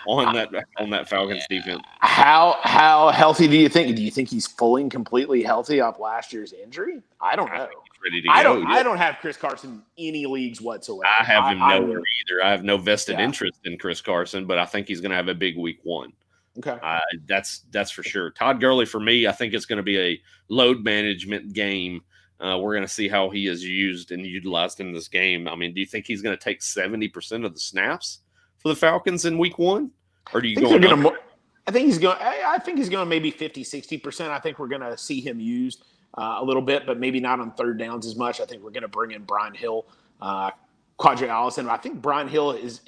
on that Falcons defense. How healthy do you think? Do you think he's fully and completely healthy off last year's injury? I don't know. Ready to go. I don't have Chris Carson in any leagues whatsoever. I have him nowhere either. I have no vested interest in Chris Carson, but I think he's going to have a big week 1. Okay. That's for sure. Todd Gurley, for me, I think it's going to be a load management game. We're going to see how he is used and utilized in this game. I mean, do you think he's going to take 70% of the snaps for the Falcons in week 1? Or do you go? I think he's going maybe 50, 60%. I think we're going to see him used a little bit, but maybe not on third downs as much. I think we're going to bring in Brian Hill, Quadri Allison. I think Brian Hill is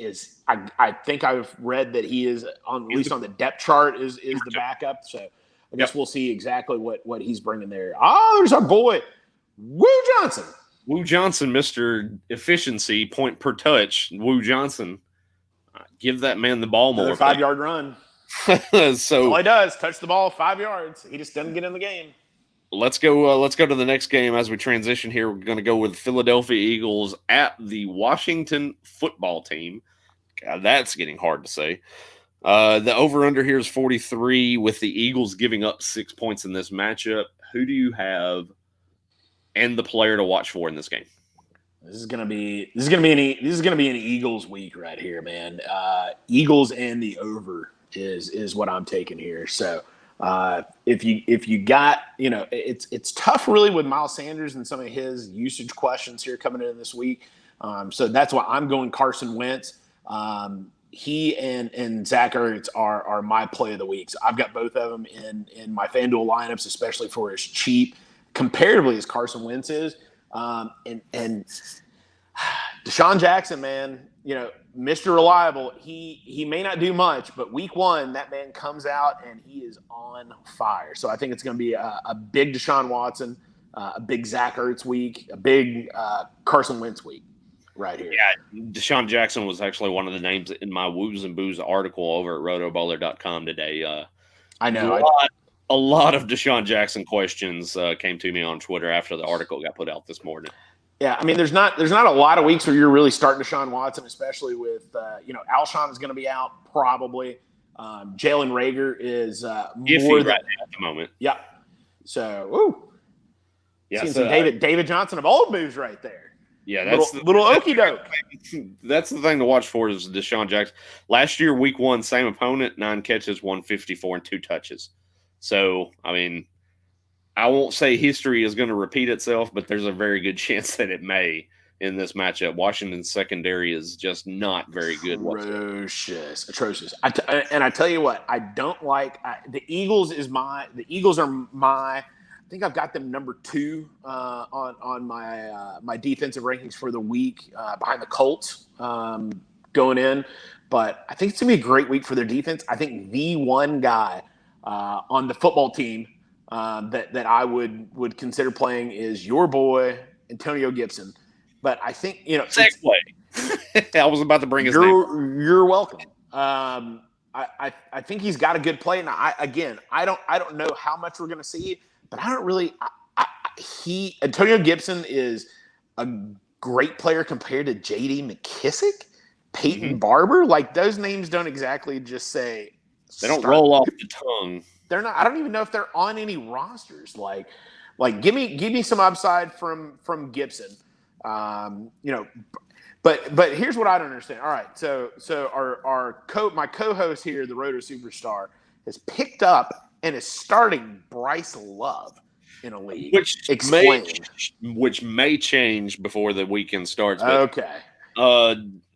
I think I've read that he is at least on the depth chart is the backup. So I guess we'll see exactly what he's bringing there. Oh, there's our boy, Woo Johnson. Woo Johnson, Mr. Efficiency, point per touch. Woo Johnson. Give that man the ball more. 5-yard run. So all he does, touch the ball 5 yards. He just doesn't get in the game. Let's go to the next game as we transition here. We're going to go with Philadelphia Eagles at the Washington football team. God, that's getting hard to say. The over-under here is 43 with the Eagles giving up 6 points in this matchup. Who do you have and the player to watch for in this game? This is gonna be an Eagles week right here, man. Eagles and the over is what I'm taking here. So if you got, it's tough really with Miles Sanders and some of his usage questions here coming in this week. So that's why I'm going Carson Wentz. He and Zach Ertz are my play of the week. So I've got both of them in my FanDuel lineups, especially for as cheap comparatively as Carson Wentz is. And Deshaun Jackson, man, Mr. Reliable, he may not do much, but week 1, that man comes out and he is on fire. So I think it's going to be a big Deshaun Watson, a big Zach Ertz week, a big Carson Wentz week. right here. Yeah, Deshaun Jackson was actually one of the names in my Woos and Boos article over at rotobowler.com today. I know. A lot of Deshaun Jackson questions came to me on Twitter after the article got put out this morning. Yeah, I mean, there's not a lot of weeks where you're really starting Deshaun Watson, especially with Alshon is going to be out probably. Jalen Rager is more Iffy than right now at the moment. Yeah. So, Yeah, seeing so some David Johnson of old moves right there. Yeah, little okey doke. That's the thing to watch for is Deshaun Jackson. Last year, week 1, same opponent, 9 catches, 154, and 2 touches. So, I mean, I won't say history is going to repeat itself, but there's a very good chance that it may in this matchup. Washington's secondary is just not very good whatsoever. Atrocious. And I tell you what, I don't like the Eagles. The Eagles are my. I think I've got them number 2 on my defensive rankings for the week, behind the Colts going in. But I think it's gonna be a great week for their defense. I think the one guy on the football team that I would consider playing is your boy Antonio Gibson. But I think segue. I was about to bring his name. You're welcome. I think he's got a good play, and I don't know how much we're going to see, but I don't really. Antonio Gibson is a great player compared to J.D. McKissick, Peyton Barber. Like, those names don't exactly just say. They don't roll off the tongue. They're not. I don't even know if they're on any rosters. Like give me some upside from Gibson. But here's what I don't understand. All right, so my co-host here, the Roto Superstar, has picked up and is starting Bryce Love in a league. Which may change before the weekend starts. But, okay.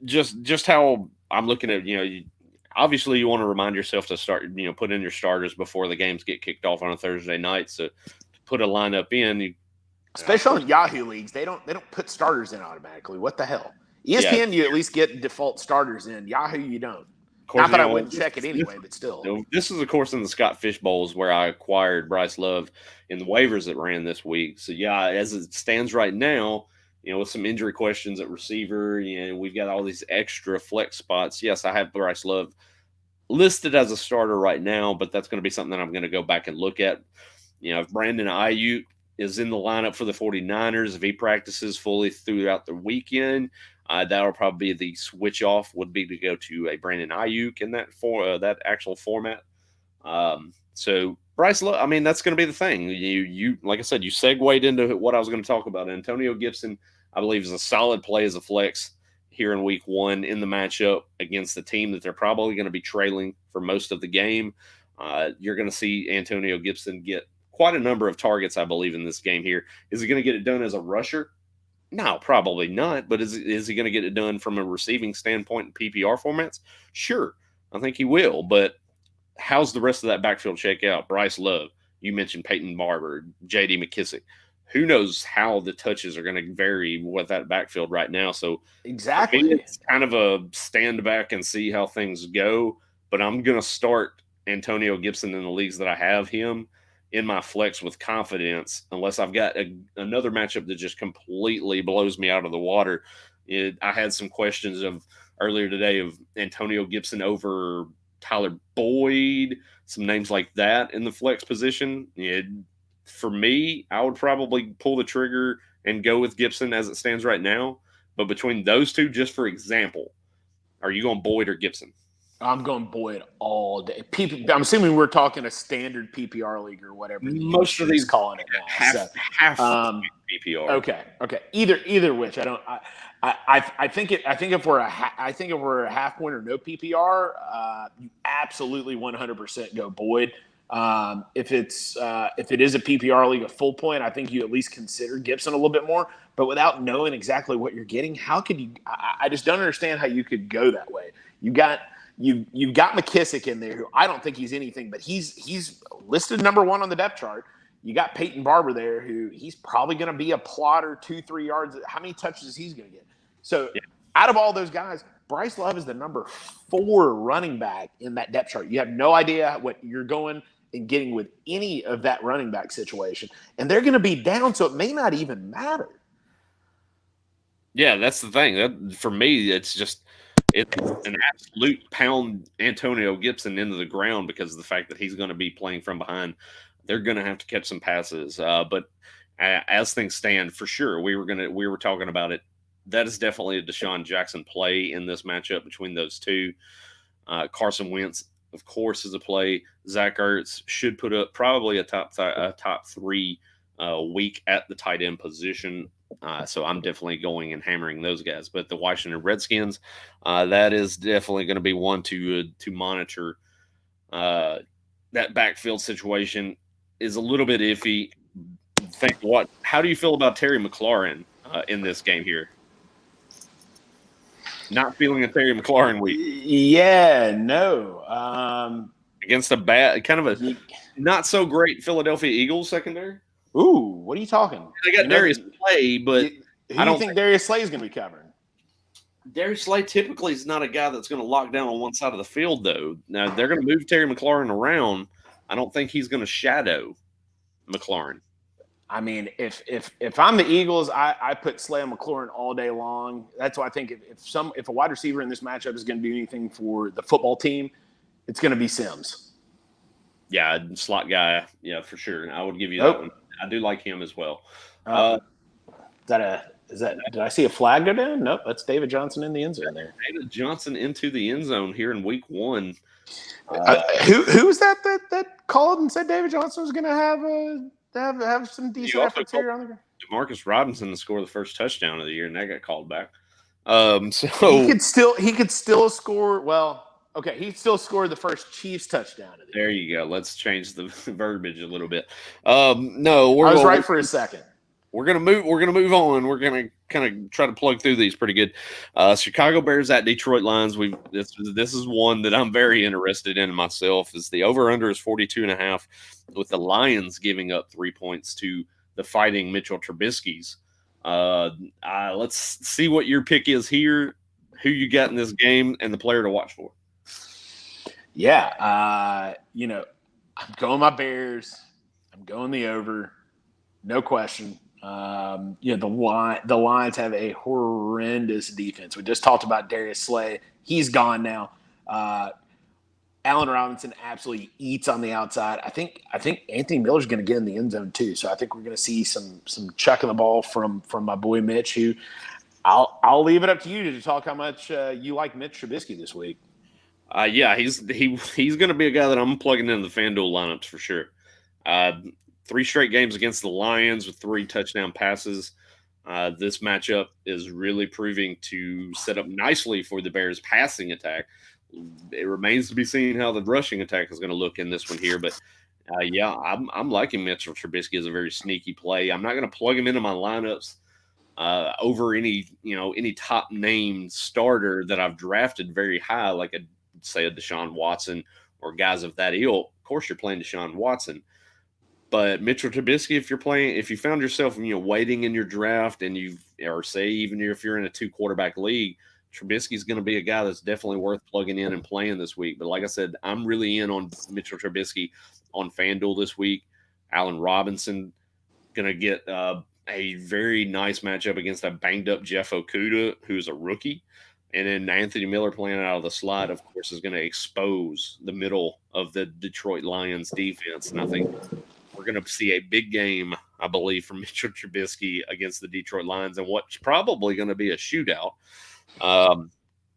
Just how I'm looking at, obviously you want to remind yourself to start, put in your starters before the games get kicked off on a Thursday night. So to put a lineup in, especially on Yahoo leagues, they don't put starters in automatically. What the hell? ESPN, you at least get default starters in. Yahoo, you don't. Not that I wouldn't check it anyway, but still. This is, of course, in the Scott Fish Bowls where I acquired Bryce Love in the waivers that ran this week. So, yeah, as it stands right now, with some injury questions at receiver, we've got all these extra flex spots. Yes, I have Bryce Love listed as a starter right now, but that's going to be something that I'm going to go back and look at. If Brandon Ayuk is in the lineup for the 49ers, if he practices fully throughout the weekend, that'll probably be the switch off would be to go to a Brandon Ayuk in that actual format. So Bryce Love, I mean, that's going to be the thing. You like I said, you segued into what I was going to talk about. Antonio Gibson, I believe, is a solid play as a flex here in week 1 in the matchup against the team that they're probably going to be trailing for most of the game. You're going to see Antonio Gibson get quite a number of targets, I believe, in this game here. Is he going to get it done as a rusher? No, probably not. But is he going to get it done from a receiving standpoint in PPR formats? Sure, I think he will. But how's the rest of that backfield shake out? Bryce Love, you mentioned Peyton Barber, J.D. McKissick. Who knows how the touches are going to vary with that backfield right now? So exactly, it's kind of a stand back and see how things go. But I'm going to start Antonio Gibson in the leagues that I have him in my flex with confidence, unless I've got another matchup that just completely blows me out of the water. I had some questions of earlier today of Antonio Gibson over Tyler Boyd, some names like that in the flex position. For me, I would probably pull the trigger and go with Gibson as it stands right now. But between those two, just for example, are you going Boyd or Gibson? I'm going Boyd all day. I'm assuming we're talking a standard PPR league or whatever. Most of these calling it now. Half PPR. Okay. Either which I think if we're a half point or no PPR, you absolutely 100% go Boyd. If it is a PPR league, a full point, I think you at least consider Gibson a little bit more. But without knowing exactly what you're getting, how could you? I just don't understand how you could go that way. You've got McKissick in there, who I don't think he's anything, but he's listed number 1 on the depth chart. You got Peyton Barber there, who he's probably going to be a plotter 2-3 yards. How many touches he's going to get? So out of all those guys, Bryce Love is the number 4 running back in that depth chart. You have no idea what you're going and getting with any of that running back situation, and they're going to be down, so it may not even matter. Yeah, that's the thing. That for me, it's an absolute pound Antonio Gibson into the ground because of the fact that he's going to be playing from behind. They're going to have to catch some passes. But as things stand, for sure, we were talking about it. That is definitely a Deshaun Jackson play in this matchup between those two. Carson Wentz, of course, is a play. Zach Ertz should put up probably a top three week at the tight end position. So I'm definitely going and hammering those guys. But the Washington Redskins, that is definitely going to be one to monitor. Uh, that backfield situation is a little bit iffy. Think what? How do you feel about Terry McLaurin in this game here? Not feeling a Terry McLaurin week Yeah, no. against a bad, kind of a You, not so great Philadelphia Eagles secondary. ooh, what are you talking? They got You know, Darius Slay, but who I do you don't think think Darius Slay is going to be covering? Darius Slay typically is not a guy that's going to lock down on one side of the field, though. Now they're going to move Terry McLaurin around. I don't think he's going to shadow McLaurin. I mean, if I'm the Eagles, I put Slay and McLaurin all day long. That's why I think if a wide receiver in this matchup is going to do anything for the football team, it's going to be Sims. Yeah, slot guy. Yeah, for sure. I would give you that Oh, one. I do like him as well. uh, is that? Did I see a flag go down? Nope, that's David Johnson in the end zone there. David Johnson into the end zone here in week one. Who was that called and said David Johnson was going to have some You decent also efforts called here on the ground? Demarcus Robinson to score the first touchdown of the year, and that got called back. He So could still score. Well, okay, he still scored the first Chiefs touchdown of the there year. you go. Let's change the verbiage a little bit. No, I was right for a second. we're gonna move. We're gonna move on. We're gonna kind of try to plug through these pretty good. Chicago Bears at Detroit Lions. This is one that I'm very interested in myself. Is the over under is 42.5, with the Lions giving up 3 points to the Fighting Mitchell Trubisky's. Let's see what your pick is here. Who you got in this game and the player to watch for. Yeah, I'm going my Bears. I'm going the over, no question. The Lions have a horrendous defense. We just talked about Darius Slay. He's gone now. Allen Robinson absolutely eats on the outside. I think Anthony Miller's going to get in the end zone too. So I think we're going to see some chucking the ball from my boy Mitch. Who I'll leave it up to you to talk how much you like Mitch Trubisky this week. Yeah, he's going to be a guy that I'm plugging in the FanDuel lineups for sure. Uh, 3 straight games against the Lions with 3 touchdown passes. This matchup is really proving to set up nicely for the Bears' passing attack. It remains to be seen how the rushing attack is going to look in this one here, but yeah, I'm liking Mitchell Trubisky as a very sneaky play. I'm not going to plug him into my lineups over any top name starter that I've drafted very high, like say a Deshaun Watson or guys of that ilk. Of course, you're playing Deshaun Watson, but Mitchell Trubisky, if you found yourself waiting in your draft and or say even if you're in a 2 quarterback league, Trubisky's going to be a guy that's definitely worth plugging in and playing this week. But like I said, I'm really in on Mitchell Trubisky on FanDuel this week. Allen Robinson going to get a very nice matchup against a banged up Jeff Okuda, who's a rookie. And then Anthony Miller playing out of the slot, of course, is going to expose the middle of the Detroit Lions defense. And I think we're going to see a big game, I believe, from Mitchell Trubisky against the Detroit Lions and what's probably going to be a shootout.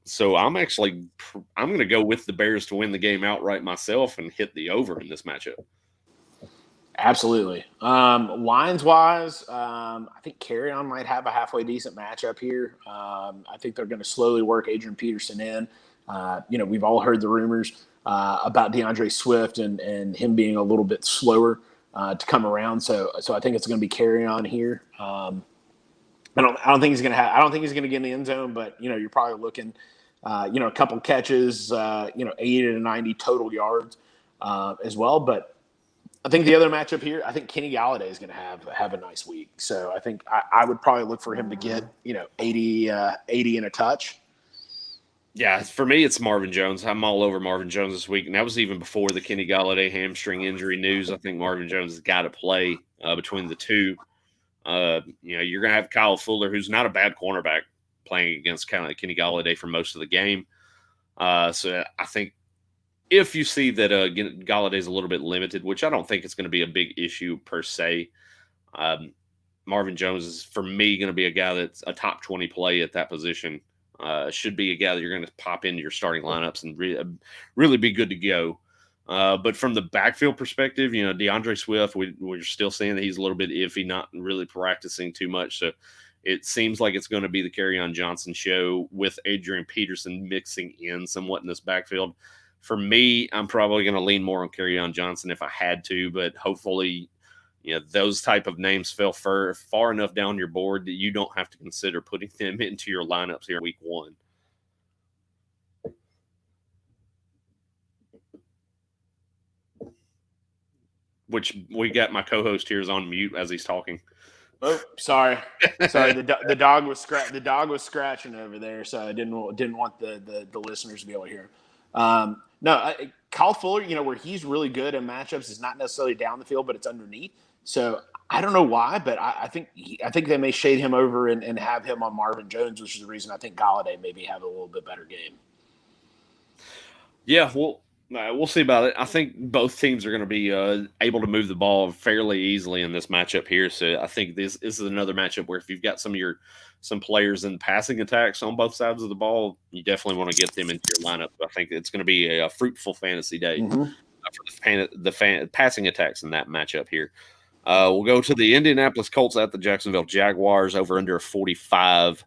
So I'm going to go with the Bears to win the game outright myself and hit the over in this matchup. Absolutely. Lines wise, I think Carrion might have a halfway decent matchup here. I think they're going to slowly work Adrian Peterson in. We've all heard the rumors about DeAndre Swift and him being a little bit slower to come around. So I think it's going to be Carrion here. I don't think he's going to have. I don't think he's going to get in the end zone, but you're probably looking, a couple catches, 80 to 90 total yards as well. But I think the other matchup here, I think Kenny Galladay is going to have a nice week. So I think I would probably look for him to get 80 and a touch. Yeah, for me, it's Marvin Jones. I'm all over Marvin Jones this week, and that was even before the Kenny Galladay hamstring injury news. I think Marvin Jones has got to play between the two. You're going to have Kyle Fuller, who's not a bad cornerback, playing against kind of Kenny Galladay for most of the game. So I think if you see that Galladay's a little bit limited, which I don't think it's going to be a big issue per se, um, Marvin Jones is, for me, going to be a guy that's a top 20 play at that position. Should be a guy that you're going to pop into your starting lineups and really be good to go. But from the backfield perspective, DeAndre Swift, we're still seeing that he's a little bit iffy, not really practicing too much. So it seems like it's going to be the Kerryon Johnson show with Adrian Peterson mixing in somewhat in this backfield. For me, I'm probably going to lean more on Kerryon Johnson if I had to, but hopefully, those type of names fell far enough down your board that you don't have to consider putting them into your lineups here in week one. Which we got my co-host here is on mute as he's talking. Oh, sorry. The dog was scratching over there, so I didn't want the listeners to be able to hear. Kyle Fuller, where he's really good in matchups is not necessarily down the field, but it's underneath. So I don't know why, but I think they may shade him over and have him on Marvin Jones, which is the reason I think Galladay maybe have a little bit better game. Yeah, well, we'll see about it. I think both teams are going to be able to move the ball fairly easily in this matchup here. So I think this is another matchup where if you've got some players in passing attacks on both sides of the ball, you definitely want to get them into your lineup. I think it's going to be a fruitful fantasy day for the passing attacks in that matchup here. We'll go to the Indianapolis Colts at the Jacksonville Jaguars, over under 45.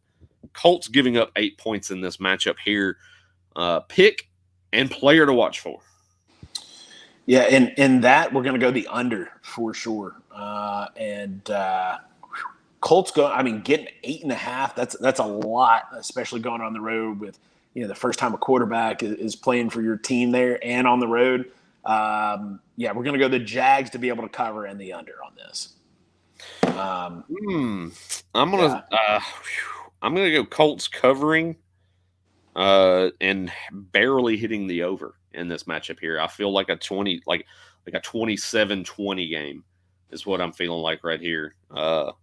Colts giving up 8 points in this matchup here. Pick and player to watch for. Yeah, in that we're going to go the under for sure. Colts getting 8.5. That's a lot, especially going on the road with the first time a quarterback is playing for your team there and on the road. We're going to go the Jags to be able to cover and the under on this. I'm gonna go Colts covering. And barely hitting the over in this matchup here. I feel like a 27-20 game is what I'm feeling like right here. Or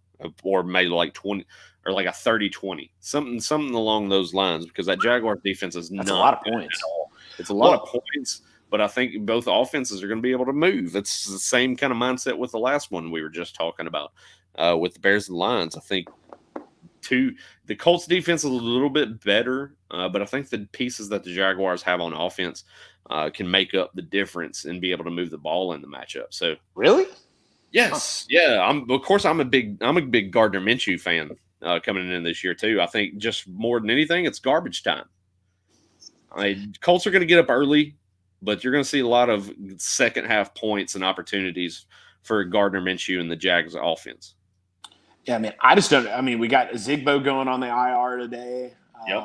maybe like 20 or like a 30-20. Something along those lines, because that Jaguar defense is That's not a lot of points. at all. It's a lot of points, but I think both offenses are going to be able to move. It's the same kind of mindset with the last one we were just talking about with the Bears and Lions. I think the Colts defense is a little bit better, but I think the pieces that the Jaguars have on offense can make up the difference and be able to move the ball in the matchup. So really, yes, yeah. I'm a big Gardner Minshew fan coming in this year too. I think just more than anything, it's garbage time. Colts are going to get up early, but you're going to see a lot of second half points and opportunities for Gardner Minshew and the Jags offense. Yeah, I just don't. We got Zigbo going on the IR today. Yep.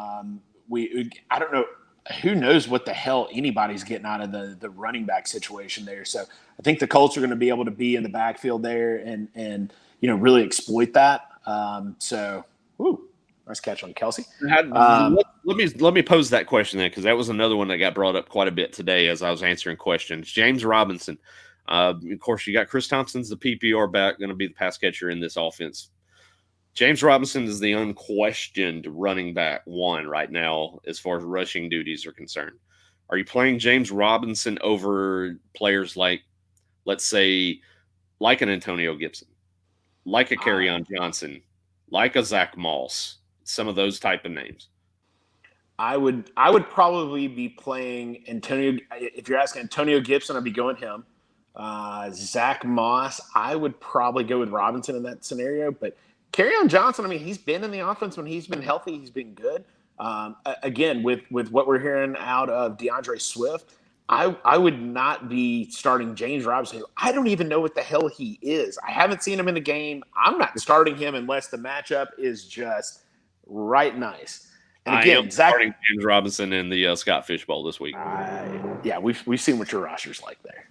I don't know. Who knows what the hell anybody's getting out of the running back situation there. So I think the Colts are going to be able to be in the backfield there and really exploit that. Nice catch on Kelsey. Let me pose that question then, because that was another one that got brought up quite a bit today as I was answering questions. James Robinson. Of course, you got Chris Thompson's the PPR back, going to be the pass catcher in this offense. James Robinson is the unquestioned running back one right now as far as rushing duties are concerned. Are you playing James Robinson over players like, let's say, like an Antonio Gibson, like a Kerryon Johnson, like a Zach Moss, some of those type of names? I would probably be playing Antonio. If you're asking Antonio Gibson, I'd be going him. Zach Moss, I would probably go with Robinson in that scenario. But Kerryon Johnson, he's been in the offense when he's been healthy. He's been good. Again, with what we're hearing out of DeAndre Swift, I would not be starting James Robinson. I don't even know what the hell he is. I haven't seen him in the game. I'm not starting him unless the matchup is just right nice. And again, I am starting James Robinson in the Scott Fish Bowl this week. We've seen what your roster's like there.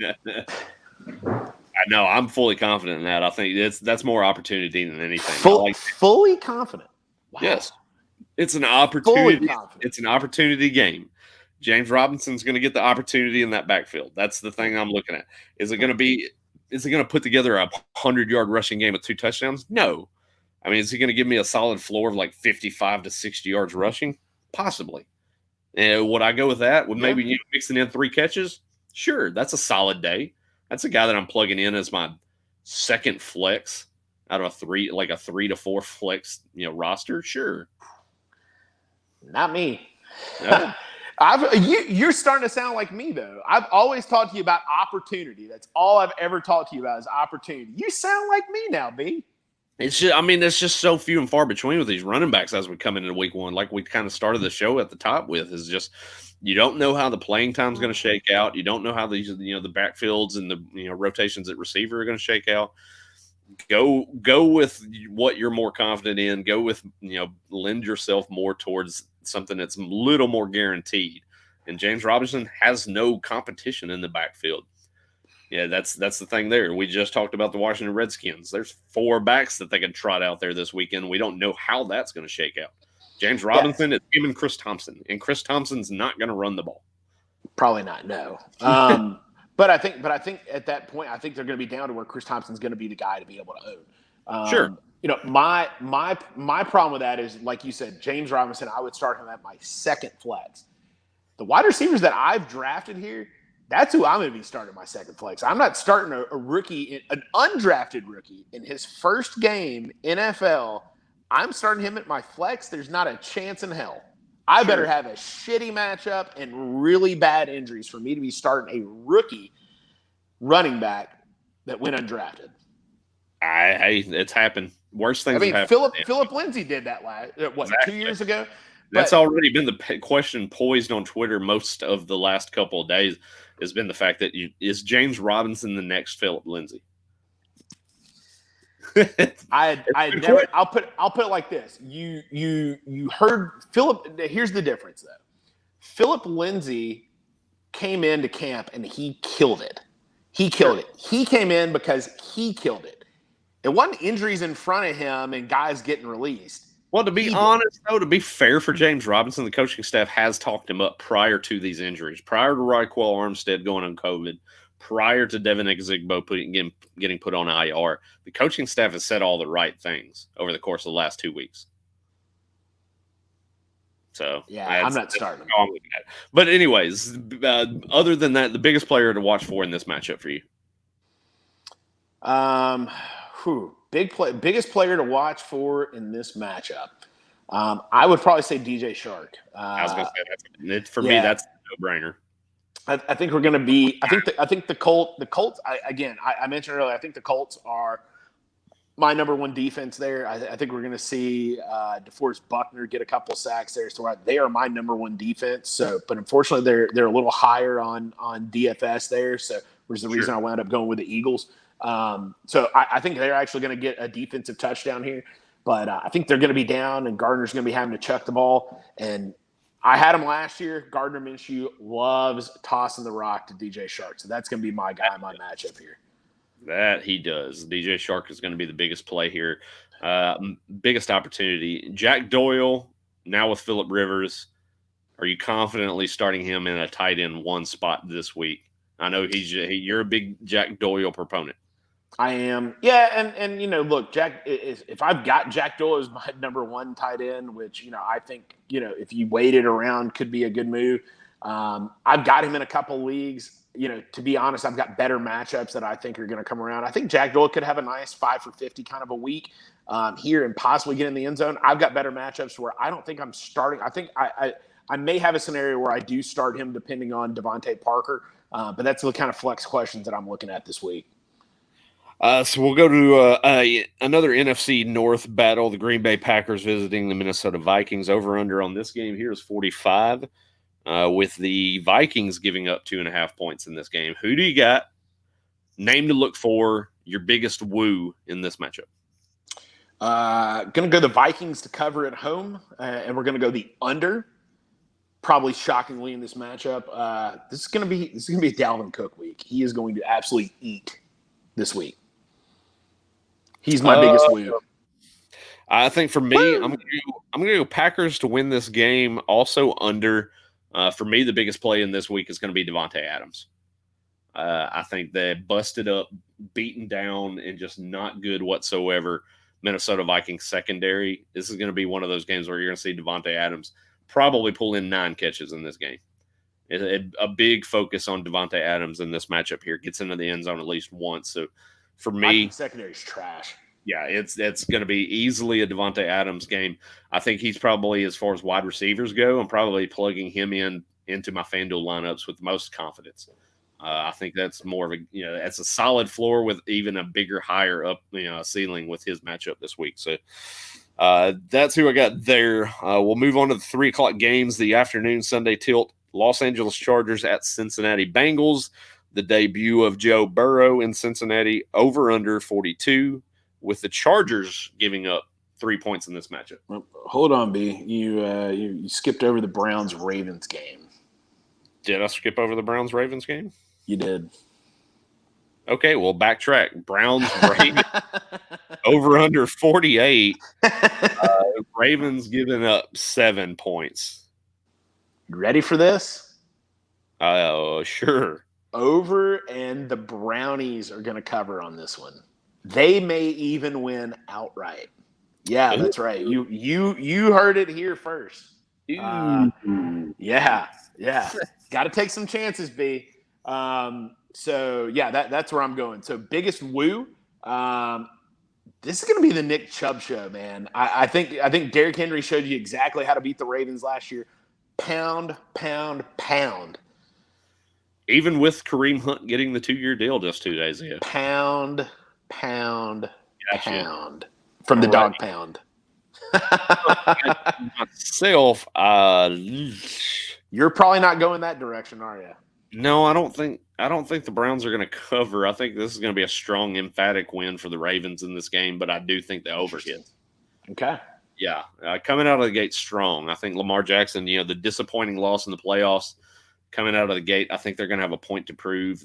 I know. I'm fully confident in that. I think that's more opportunity than anything. Fully confident. Wow. Yes, it's an opportunity. It's an opportunity game. James Robinson's going to get the opportunity in that backfield. That's the thing I'm looking at. Is it going to be is he going to put together a 100-yard rushing game with 2 touchdowns? No. I mean, is he going to give me a solid floor of like 55 to 60 yards rushing? Possibly. And would I go with that? With Yeah. maybe mixing in 3 catches? Sure, that's a solid day. That's a guy that I'm plugging in as my second flex out of a 3, like a 3 to 4 flex, roster. Sure. Not me. No. You're starting to sound like me, though. I've always talked to you about opportunity. That's all I've ever talked to you about is opportunity. You sound like me now, B. It's just, I mean, it's just so few and far between with these running backs as we come into week 1. Like we kind of started the show at the top with, is just you don't know how the playing time is going to shake out. You don't know how these, the backfields and the rotations at receiver are going to shake out. Go with what you're more confident in. Go with lend yourself more towards something that's a little more guaranteed. And James Robinson has no competition in the backfield. Yeah, that's the thing there. We just talked about the Washington Redskins. There's 4 backs that they can trot out there this weekend. We don't know how that's going to shake out. James Robinson, it's him and Chris Thompson, and Chris Thompson's not going to run the ball. Probably not. No. But I think at that point, I think they're going to be down to where Chris Thompson's going to be the guy to be able to own. Sure. My problem with that is, like you said, James Robinson. I would start him at my second flex. The wide receivers that I've drafted here, that's who I'm going to be starting my second flex. I'm not starting a rookie, an undrafted rookie, in his first game NFL. I'm starting him at my flex. There's not a chance in hell. I better have a shitty matchup and really bad injuries for me to be starting a rookie running back that went undrafted. Hey, it's happened. Worst things. I mean, have Philip Lindsay did that exactly. 2 years ago. That's already been the question poised on Twitter most of the last couple of days. Has been the fact that is James Robinson the next Philip Lindsay? I'll put it like this. You heard Philip. Here's the difference, though. Philip Lindsay came into camp and he killed it. He killed it. He came in because he killed it. It wasn't injuries in front of him and guys getting released. Well, to be honest, though, to be fair for James Robinson, the coaching staff has talked him up prior to these injuries, prior to Raquel Armstead going on COVID, prior to Devin Exigbo getting put on IR. The coaching staff has said all the right things over the course of the last 2 weeks. So yeah, I'm not starting. But anyways, other than that, the biggest player to watch for in this matchup for you? Biggest player to watch for in this matchup. I would probably say DJ Shark. I was going to say that for me. That's a no-brainer. I think we're going to be. I think the Colts. I mentioned earlier. I think the Colts are my number one defense there. I think we're going to see DeForest Buckner get a couple sacks there. So they are my number one defense. So, but unfortunately, they're a little higher on DFS there. So, which is the reason I wound up going with the Eagles. So I think they're actually going to get a defensive touchdown here, but I think they're going to be down and Gardner's going to be having to chuck the ball. And I had him last year. Gardner Minshew loves tossing the rock to DJ Shark. So that's going to be my guy, my matchup here. That he does. DJ Shark is going to be the biggest play here. Biggest opportunity. Jack Doyle, now with Phillip Rivers. Are you confidently starting him in a tight end 1 spot this week? I know you're a big Jack Doyle proponent. I am. Yeah, and look, Jack, if I've got Jack Doyle as my number 1 tight end, which, I think, if you waited around could be a good move. I've got him in a couple leagues. To be honest, I've got better matchups that I think are going to come around. I think Jack Doyle could have a nice 5 for 50 kind of a week here and possibly get in the end zone. I've got better matchups where I don't think I'm starting. I think I may have a scenario where I do start him depending on Devontae Parker. But that's the kind of flex questions that I'm looking at this week. So we'll go to another NFC North battle. The Green Bay Packers visiting the Minnesota Vikings. Over-under on this game here is 45, with the Vikings giving up 2.5 points in this game. Who do you got? Name to look for, your biggest woo in this matchup. Going to go the Vikings to cover at home, and we're going to go the under. Probably shockingly in this matchup. This is going to be a Dalvin Cook week. He is going to absolutely eat this week. He's my biggest woo. I think for me, I'm going to go Packers to win this game. Also under. For me, the biggest play in this week is going to be Devontae Adams. I think they busted up beaten down and just not good whatsoever Minnesota Vikings secondary, this is going to be one of those games where you're going to see Devontae Adams probably pull in 9 catches in this game. A big focus on Devontae Adams in this matchup here. Gets into the end zone at least once. So for me, secondary is trash. Yeah, it's going to be easily a Devontae Adams game. I think he's probably, as far as wide receivers go, I'm probably plugging him into my FanDuel lineups with most confidence. I think that's more of a that's a solid floor with even a bigger, higher up ceiling with his matchup this week. So that's who I got there. We'll move on to the 3:00 games, the afternoon Sunday tilt. Los Angeles Chargers at Cincinnati Bengals. The debut of Joe Burrow in Cincinnati, over under 42, with the Chargers giving up 3 points in this matchup. Hold on, B. You skipped over the Browns-Ravens game. Did I skip over the Browns-Ravens game? You did. Okay, well, backtrack. Browns-Ravens over under 48. Ravens giving up 7 points. You ready for this? Sure. Over, and the Brownies are going to cover on this one. They may even win outright. Yeah, that's right. You heard it here first. Yeah. Got to take some chances, B. So yeah, that's where I'm going. So biggest woo. This is going to be the Nick Chubb show, man. I think Derrick Henry showed you exactly how to beat the Ravens last year. Pound. Even with Kareem Hunt getting the 2-year deal just 2 days ago. Pound. Gotcha. From the dog pound. Myself, you're probably not going that direction, are you? No, I don't think the Browns are going to cover. I think this is going to be a strong, emphatic win for the Ravens in this game, but I do think the over hits. Okay. Yeah, coming out of the gate strong. I think Lamar Jackson, the disappointing loss in the playoffs, coming out of the gate, I think they're going to have a point to prove.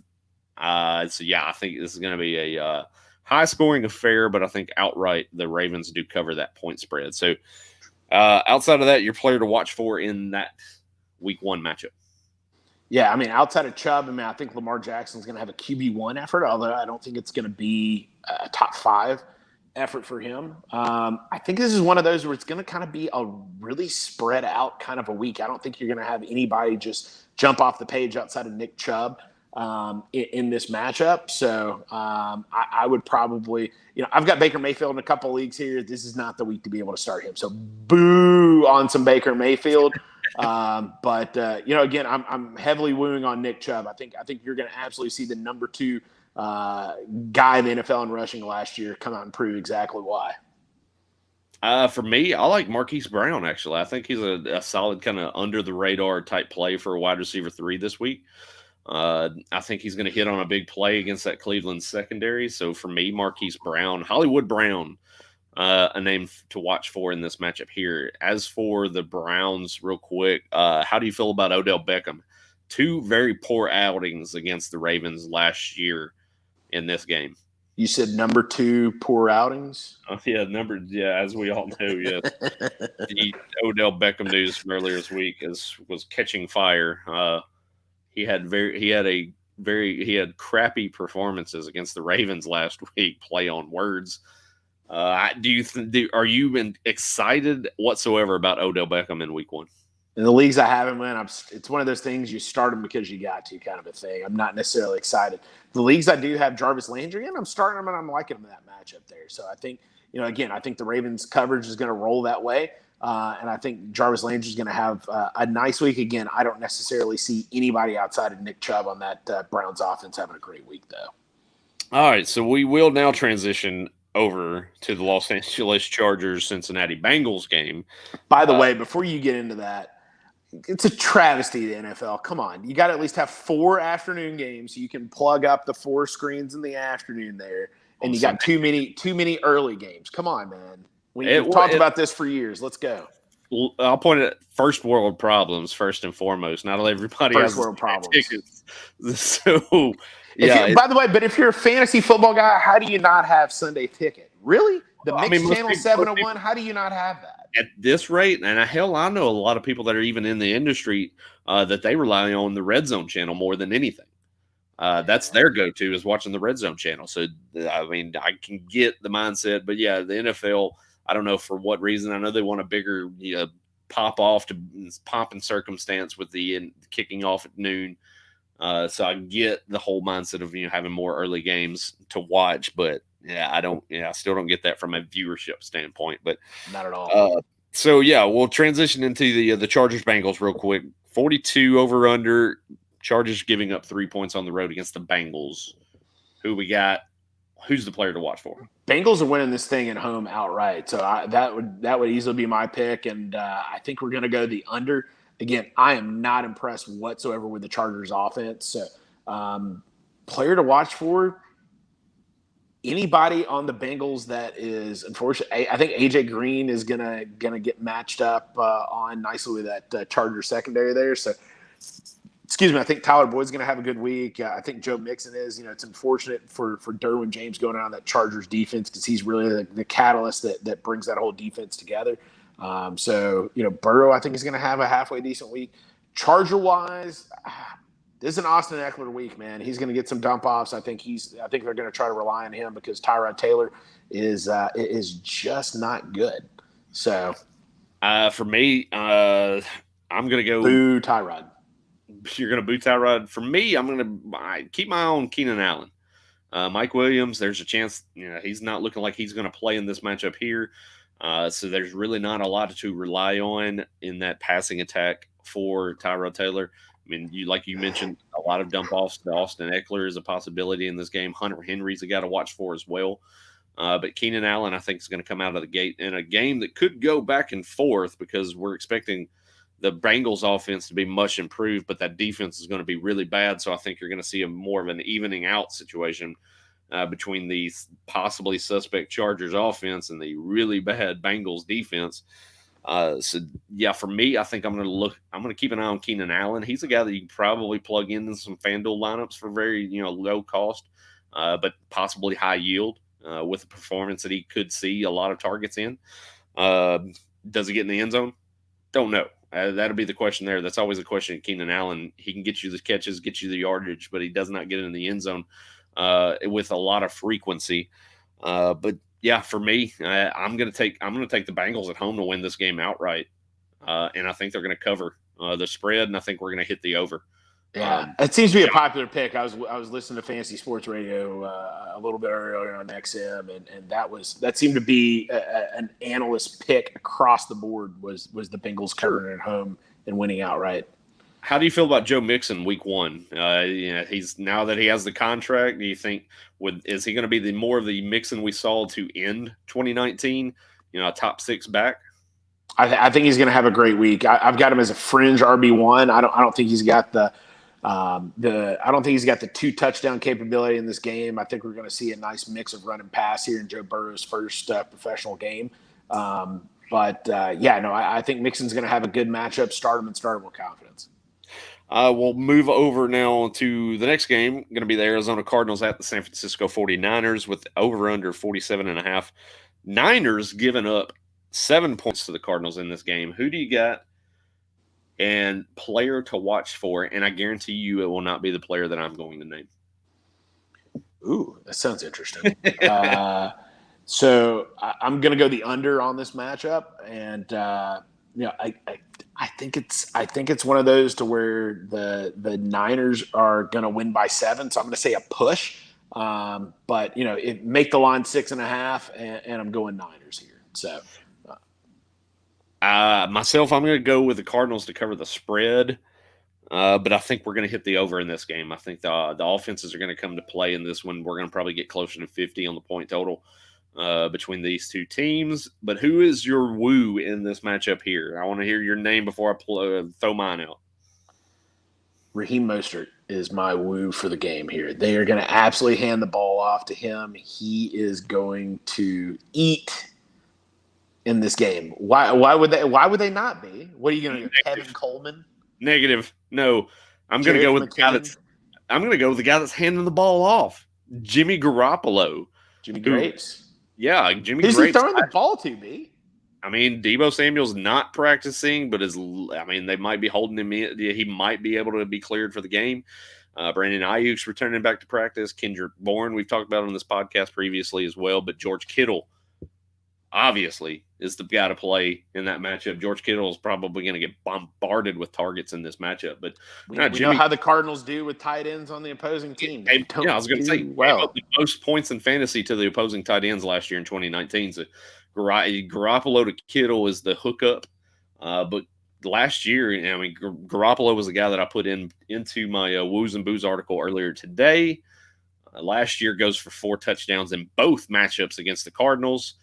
So yeah, I think this is going to be a high-scoring affair, but I think outright the Ravens do cover that point spread. So outside of that, your player to watch for in that Week 1 matchup. Yeah, I mean, outside of Chubb, I think Lamar Jackson's going to have a QB1 effort, although I don't think it's going to be a top 5 effort for him. I think this is one of those where it's going to kind of be a really spread out kind of a week. I don't think you're going to have anybody just jump off the page outside of Nick Chubb in this matchup. So I would probably, I've got Baker Mayfield in a couple of leagues here. This is not the week to be able to start him. So boo on some Baker Mayfield. But again, I'm heavily wooing on Nick Chubb. I think you're going to absolutely see the number 2 guy in the NFL in rushing last year come out and prove exactly why. For me, I like Marquise Brown, actually. I think he's a solid kind of under-the-radar type play for a wide receiver 3 this week. I think he's going to hit on a big play against that Cleveland secondary. So for me, Marquise Brown, Hollywood Brown, a name to watch for in this matchup here. As for the Browns, real quick, how do you feel about Odell Beckham? 2 very poor outings against the Ravens last year in this game. You said number 2 poor outings? Oh, yeah, as we all know, yes. The Odell Beckham news from earlier this week was catching fire. He had crappy performances against the Ravens last week. Play on words. Are you excited whatsoever about Odell Beckham in Week 1? In the leagues I have him in, it's one of those things you start him because you got to, kind of a thing. I'm not necessarily excited. The leagues I do have Jarvis Landry in, I'm starting him and I'm liking him in that matchup there. So I think, again, I think the Ravens coverage is going to roll that way. And I think Jarvis Landry is going to have a nice week. Again, I don't necessarily see anybody outside of Nick Chubb on that Browns offense having a great week, though. All right, so we will now transition over to the Los Angeles Chargers Cincinnati Bengals game. By the way, before you get into that, it's a travesty, the NFL. Come on. You got to at least have 4 afternoon games so you can plug up the 4 screens in the afternoon there. And you got too many early games. Come on, man. We've talked about this for years. Let's go. I'll point at first world problems first and foremost. Not everybody has first world problems. Tickets. So, yeah. By the way, but if you're a fantasy football guy, how do you not have Sunday Ticket? Really? The Mixed Channel 701, how do you not have that? At this rate, and I know a lot of people that are even in the industry that they rely on the Red Zone channel more than anything. That's their go-to is watching the Red Zone channel. So I mean, I can get the mindset, but yeah, the NFL. I don't know for what reason. I know they want a bigger, pop off to pomp and circumstance with the kicking off at noon. So I get the whole mindset of having more early games to watch, but yeah, I don't. Yeah, I still don't get that from a viewership standpoint. But Not at all. uh, so yeah, we'll transition into the Chargers Bengals real quick. 42 over under. Chargers giving up 3 points on the road against the Bengals. Who we got? Who's the player to watch for? Bengals are winning this thing at home outright, so that would easily be my pick, and I think we're going to go the under. Again, I am not impressed whatsoever with the Chargers offense. So, player to watch for anybody on the Bengals that is unfortunately. I think AJ Green is gonna get matched up on nicely with that Chargers secondary there. So excuse me, I think Tyler Boyd's going to have a good week. I think Joe Mixon is. It's unfortunate for Derwin James going out on that Chargers defense because he's really the catalyst that brings that whole defense together. So, Burrow, I think, is going to have a halfway decent week. Charger-wise, this is an Austin Eckler week, man. He's going to get some dump offs. I think they're going to try to rely on him because Tyrod Taylor is just not good. So, for me, I'm going to go. Boo Tyrod. You're going to boo Tyrod. For me, I'm going to keep my eye on Keenan Allen. Mike Williams, there's a chance he's not looking like he's going to play in this matchup here. So there's really not a lot to rely on in that passing attack for Tyrod Taylor. I mean, like you mentioned, a lot of dump offs to Austin Eckler is a possibility in this game. Hunter Henry's a guy to watch for as well. But Keenan Allen, I think, is going to come out of the gate in a game that could go back and forth because we're expecting the Bengals offense to be much improved, but that defense is going to be really bad. So I think you're going to see more of an evening out situation between the possibly suspect Chargers offense and the really bad Bengals defense. So yeah, for me, I think I'm going to keep an eye on Keenan Allen. He's a guy that you can probably plug in some FanDuel lineups for very, low cost, but possibly high yield with a performance that he could see a lot of targets in. Does he get in the end zone? Don't know. That'll be the question there. That's always a question. Keenan Allen, he can get you the catches, get you the yardage, but he does not get in the end zone with a lot of frequency. But yeah, for me, I'm gonna take the Bengals at home to win this game outright, and I think they're gonna cover the spread, and I think we're gonna hit the over. Yeah, it seems to be a popular pick. I was listening to Fantasy Sports Radio a little bit earlier on XM, and that seemed to be an analyst pick across the board was the Bengals covering at home and winning outright. How do you feel about Joe Mixon week one? He's now that he has the contract. Do you think is he going to be more of the Mixon we saw to end 2019? A top 6 back. I think he's going to have a great week. I've got him as a fringe RB1. I don't think he's got the 2 touchdown capability in this game. I think we're going to see a nice mix of run and pass here in Joe Burrow's first professional game. I think Mixon's going to have a good matchup. Start him with confidence. We'll move over now to the next game. Going to be the Arizona Cardinals at the San Francisco 49ers with over under 47.5. Niners giving up 7 points to the Cardinals in this game. Who do you got? And player to watch for, and I guarantee you it will not be the player that I'm going to name. Ooh, that sounds interesting. So I'm going to go the under on this matchup, and I think it's one of those to where the Niners are going to win by 7. So I'm going to say a push, but make the line 6.5, and I'm going Niners here. So. Myself, I'm going to go with the Cardinals to cover the spread, but I think we're going to hit the over in this game. I think the offenses are going to come to play in this one. We're going to probably get closer to 50 on the point total between these two teams. But who is your woo in this matchup here? I want to hear your name before I throw mine out. Raheem Mostert is my woo for the game here. They are going to absolutely hand the ball off to him. He is going to eat in this game. Why would they not be? What are you going to do? Kevin Coleman? Negative. No. I'm going to go with the guy that's handing the ball off. Jimmy Garoppolo. Jimmy Grapes. Yeah, Jimmy Grapes. Who's he throwing the ball to, B? I mean, Deebo Samuel's not practicing, but they might be holding him in. He might be able to be cleared for the game. Brandon Ayuk's returning back to practice. Kendrick Bourne, we've talked about on this podcast previously as well. But George Kittle, obviously, is the guy to play in that matchup. George Kittle is probably going to get bombarded with targets in this matchup. But We know Jimmy, how the Cardinals do with tight ends on the opposing team. They don't I was going to say, do well. the most points in fantasy to the opposing tight ends last year in 2019. So Garoppolo to Kittle is the hookup. But last year, I mean, Garoppolo was the guy that I put into my Woos and Booze article earlier today. Last year goes for 4 touchdowns in both matchups against the Cardinals.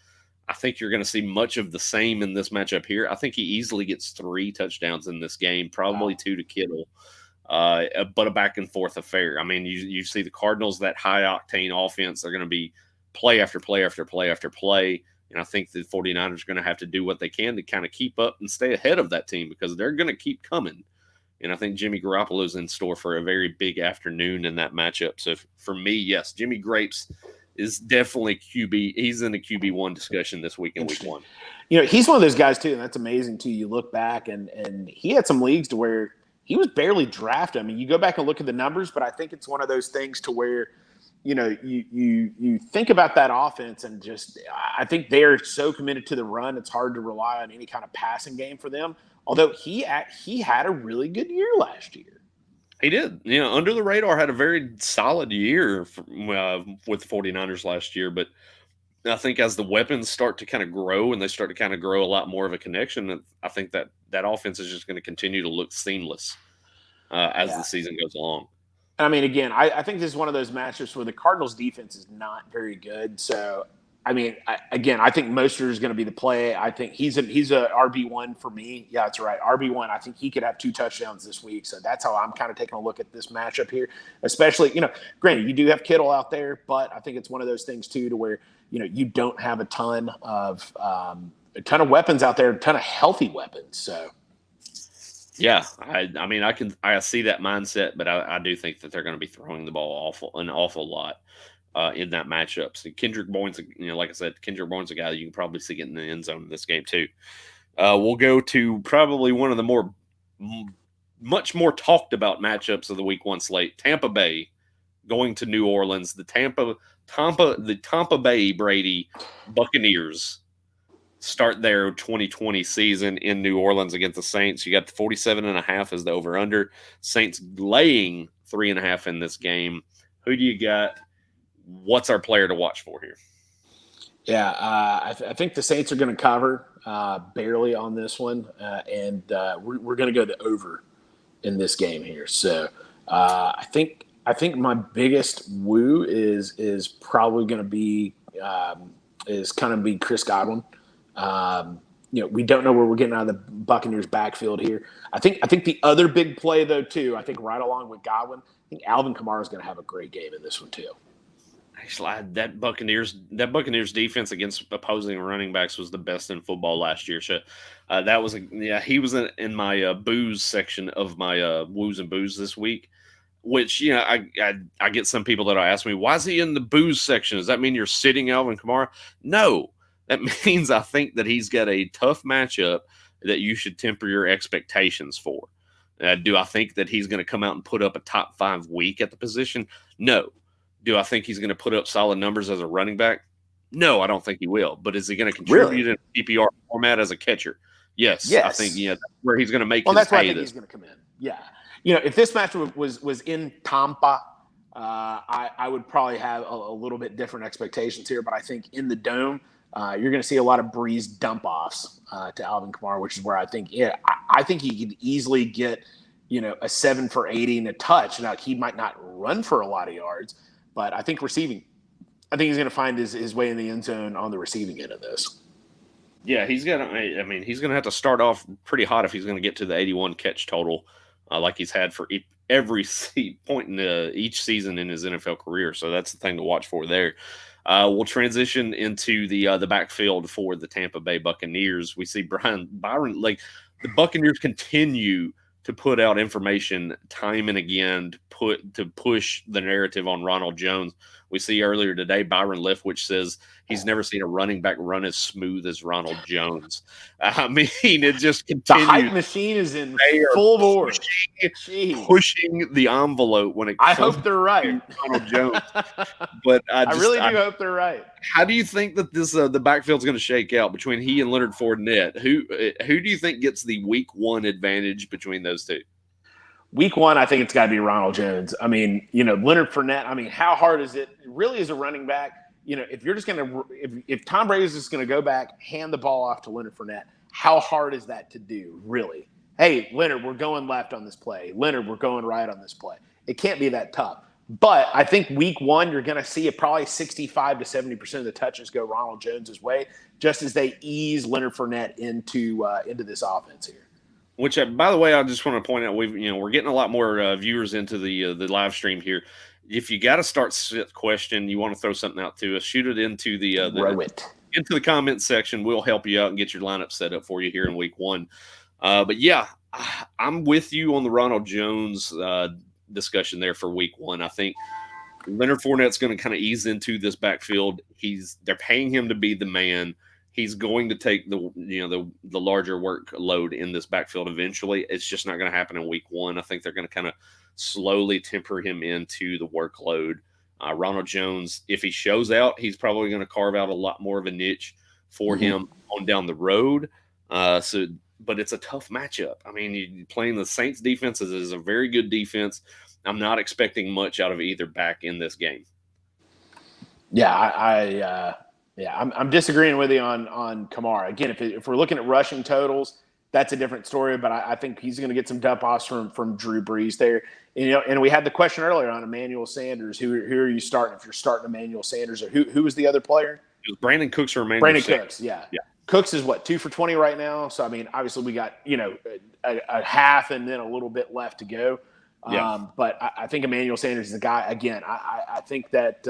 I think you're going to see much of the same in this matchup here. I think he easily gets 3 touchdowns in this game, probably 2 to Kittle, but a back and forth affair. I mean, you see the Cardinals, that high octane offense, they're going to be play after play after play after play. And I think the 49ers are going to have to do what they can to kind of keep up and stay ahead of that team because they're going to keep coming. And I think Jimmy Garoppolo is in store for a very big afternoon in that matchup. So for me, yes, Jimmy Grapes is definitely QB. He's in the QB1 discussion this week in week 1. You know, he's one of those guys too, and that's amazing too. You look back and he had some leagues to where he was barely drafted. I mean, you go back and look at the numbers, but I think it's one of those things to where, you know, you think about that offense and just I think they're so committed to the run, it's hard to rely on any kind of passing game for them. Although he had a really good year last year. He did. You know, under the radar, had a very solid year with the 49ers last year. But I think as the weapons start to kind of grow and they start to kind of grow a lot more of a connection, I think that offense is just going to continue to look seamless as the season goes along. I mean, again, I think this is one of those matchups where the Cardinals' defense is not very good. So, I mean, I think Mostert is going to be the play. I think he's a RB1 for me. Yeah, that's right, RB1. I think he could have 2 touchdowns this week. So that's how I'm kind of taking a look at this matchup here. Especially, you know, granted, you do have Kittle out there, but I think it's one of those things too to where, you know, you don't have a ton of weapons out there, a ton of healthy weapons. So. Yeah, I mean, I see that mindset, but I do think that they're going to be throwing the ball an awful lot in that matchup. So Kendrick Bourne's, like I said, Kendrick Bourne's a guy that you can probably see getting in the end zone in this game too. We'll go to probably one of the much more talked about matchups of the week 1 slate: Tampa Bay going to New Orleans. The Tampa Bay Brady Buccaneers start their 2020 season in New Orleans against the Saints. You got the 47.5 as the over-under. Saints laying 3.5 in this game. Who do you got? What's our player to watch for here? Yeah, I think the Saints are going to cover barely on this one, and we're going to go the over in this game here. So I think my biggest woo is probably going to be Chris Godwin. You know, we don't know where we're getting out of the Buccaneers backfield here. I think the other big play though too, I think right along with Godwin, I think Alvin Kamara is going to have a great game in this one too. Actually, that Buccaneers defense against opposing running backs was the best in football last year. So that was he was in my booze section of my woos and booze this week. Which, you know, I get some people that ask me, why is he in the booze section? Does that mean you're sitting Alvin Kamara? No, that means I think that he's got a tough matchup that you should temper your expectations for. Do I think that he's going to come out and put up a top 5 week at the position? No. Do I think he's going to put up solid numbers as a running back? No, I don't think he will. But is he going to contribute in a PPR format as a catcher? Yes. I think that's where he's going to make his that's where I hay. think he's going to come in. Yeah. You know, if this match was in Tampa, I would probably have a little bit different expectations here. But I think in the Dome, you're going to see a lot of Breeze dump offs to Alvin Kamara, which is where I think, I think he could easily get, you know, a 7 for 80 and a touch. Now, he might not run for a lot of yards, but I think receiving, I think he's going to find his way in the end zone on the receiving end of this. Yeah, he's going to have to start off pretty hot if he's going to get to the 81 catch total like he's had for every point in each season in his NFL career. So that's the thing to watch for there. We'll transition into the backfield for the Tampa Bay Buccaneers. We see Byron, like the Buccaneers continue to put out information time and again to push the narrative on Ronald Jones. We see earlier today Byron Leftwich says he's never seen a running back run as smooth as Ronald Jones. I mean, it just The continues. hype machine is in They are full bore. Jeez. pushing the envelope when it I comes hope they're right. to Ronald Jones. But I really do hope they're right. how do you think that this the backfield's going to shake out between he and Leonard Fournette? Who do you think gets the week one advantage between those two? Week one, I think it's got to be Ronald Jones. I mean, Leonard Fournette. I mean, how hard is it? Really, as a running back, if you're just going to if Tom Brady's just going to go back, hand the ball off to Leonard Fournette, how hard is that to do? Really? Hey, Leonard, we're going left on this play. Leonard, we're going right on this play. It can't be that tough. But I think week one, you're going to see it probably 65 to 70% of the touches go Ronald Jones's way, just as they ease Leonard Fournette into this offense here. Which, by the way, I just want to point out we're getting a lot more viewers into the live stream here. If you got to start question, you want to throw something out to us, shoot it into into the comment section. We'll help you out and get your lineup set up for you here in week one. But yeah, I'm with you on the Ronald Jones discussion there for week one. I think Leonard Fournette's going to kind of ease into this backfield. They're paying him to be the man. He's going to take the larger workload in this backfield eventually. It's just not going to happen in week one. I think they're going to kind of slowly temper him into the workload. Ronald Jones, if he shows out, he's probably going to carve out a lot more of a niche for him on down the road. But it's a tough matchup. I mean, playing the Saints defense is a very good defense. I'm not expecting much out of either back in this game. Yeah, I'm disagreeing with you on Kamara. Again, if we're looking at rushing totals, that's a different story. But I think he's going to get some dump-offs from Drew Brees there. And we had the question earlier on Emmanuel Sanders. Who are you starting if you're starting Emmanuel Sanders? Or who was the other player? It was Brandon Cooks or Emmanuel Sanders. Cooks, yeah. Cooks is 2 for 20 right now. So, I mean, obviously we got, a half and then a little bit left to go. But I think Emmanuel Sanders is the guy. Again, I think that,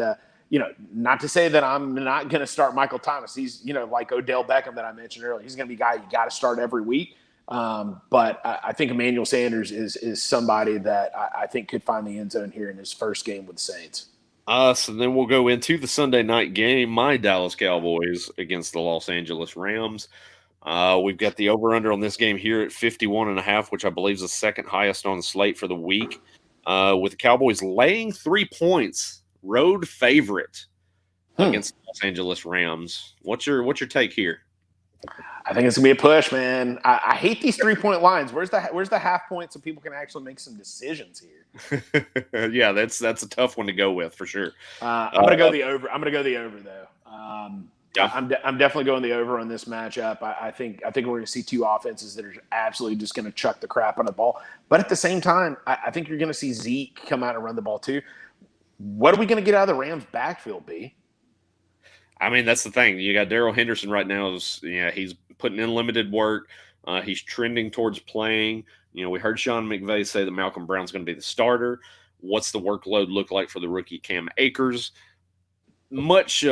not to say that I'm not going to start Michael Thomas. He's, like Odell Beckham that I mentioned earlier. He's going to be a guy you got to start every week. But I think Emmanuel Sanders is somebody that I think could find the end zone here in his first game with the Saints. So then we'll go into the Sunday night game, my Dallas Cowboys against the Los Angeles Rams. We've got the over-under on this game here at 51.5, which I believe is the second highest on the slate for the week, with the Cowboys laying 3 points, road favorite against the Los Angeles Rams. What's your take here? I think it's gonna be a push, man. I hate these 3-point lines. Where's the half point so people can actually make some decisions here? Yeah, that's a tough one to go with for sure. I'm gonna go the over. I'm gonna go the over though. I'm definitely going the over on this matchup. I think we're going to see two offenses that are absolutely just going to chuck the crap on the ball. But at the same time, I think you're going to see Zeke come out and run the ball too. What are we going to get out of the Rams' backfield, B? I mean, that's the thing. You got Darrell Henderson right now. He's putting in limited work. He's trending towards playing. We heard Sean McVay say that Malcolm Brown's going to be the starter. What's the workload look like for the rookie Cam Akers? Much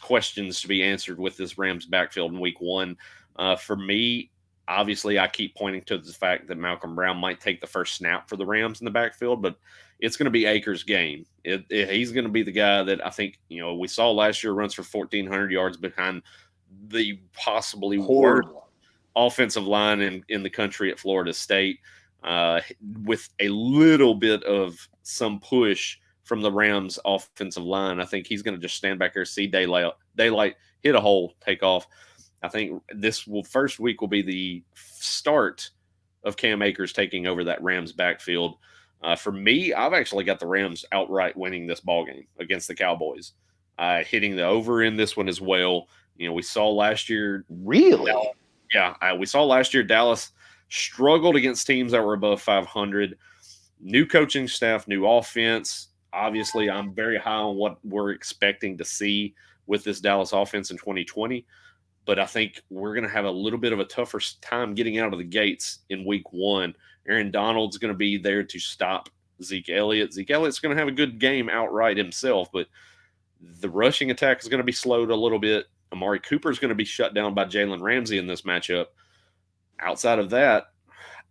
questions to be answered with this Rams backfield in week one. For me, obviously, I keep pointing to the fact that Malcolm Brown might take the first snap for the Rams in the backfield, but it's going to be Akers' game. He's going to be the guy that I think, we saw last year runs for 1,400 yards behind the possibly worst offensive line in the country at Florida State, with a little bit of some push from the Rams offensive line. I think he's going to just stand back there, see daylight, hit a hole, take off. I think first week will be the start of Cam Akers taking over that Rams backfield. For me, I've actually got the Rams outright winning this ball game against the Cowboys, hitting the over in this one as well. We saw last year. Really? We saw last year Dallas struggled against teams that were above 500. New coaching staff, new offense. Obviously, I'm very high on what we're expecting to see with this Dallas offense in 2020. But I think we're going to have a little bit of a tougher time getting out of the gates in week one. Aaron Donald's going to be there to stop Zeke Elliott. Zeke Elliott's going to have a good game outright himself, but the rushing attack is going to be slowed a little bit. Amari Cooper is going to be shut down by Jalen Ramsey in this matchup. Outside of that,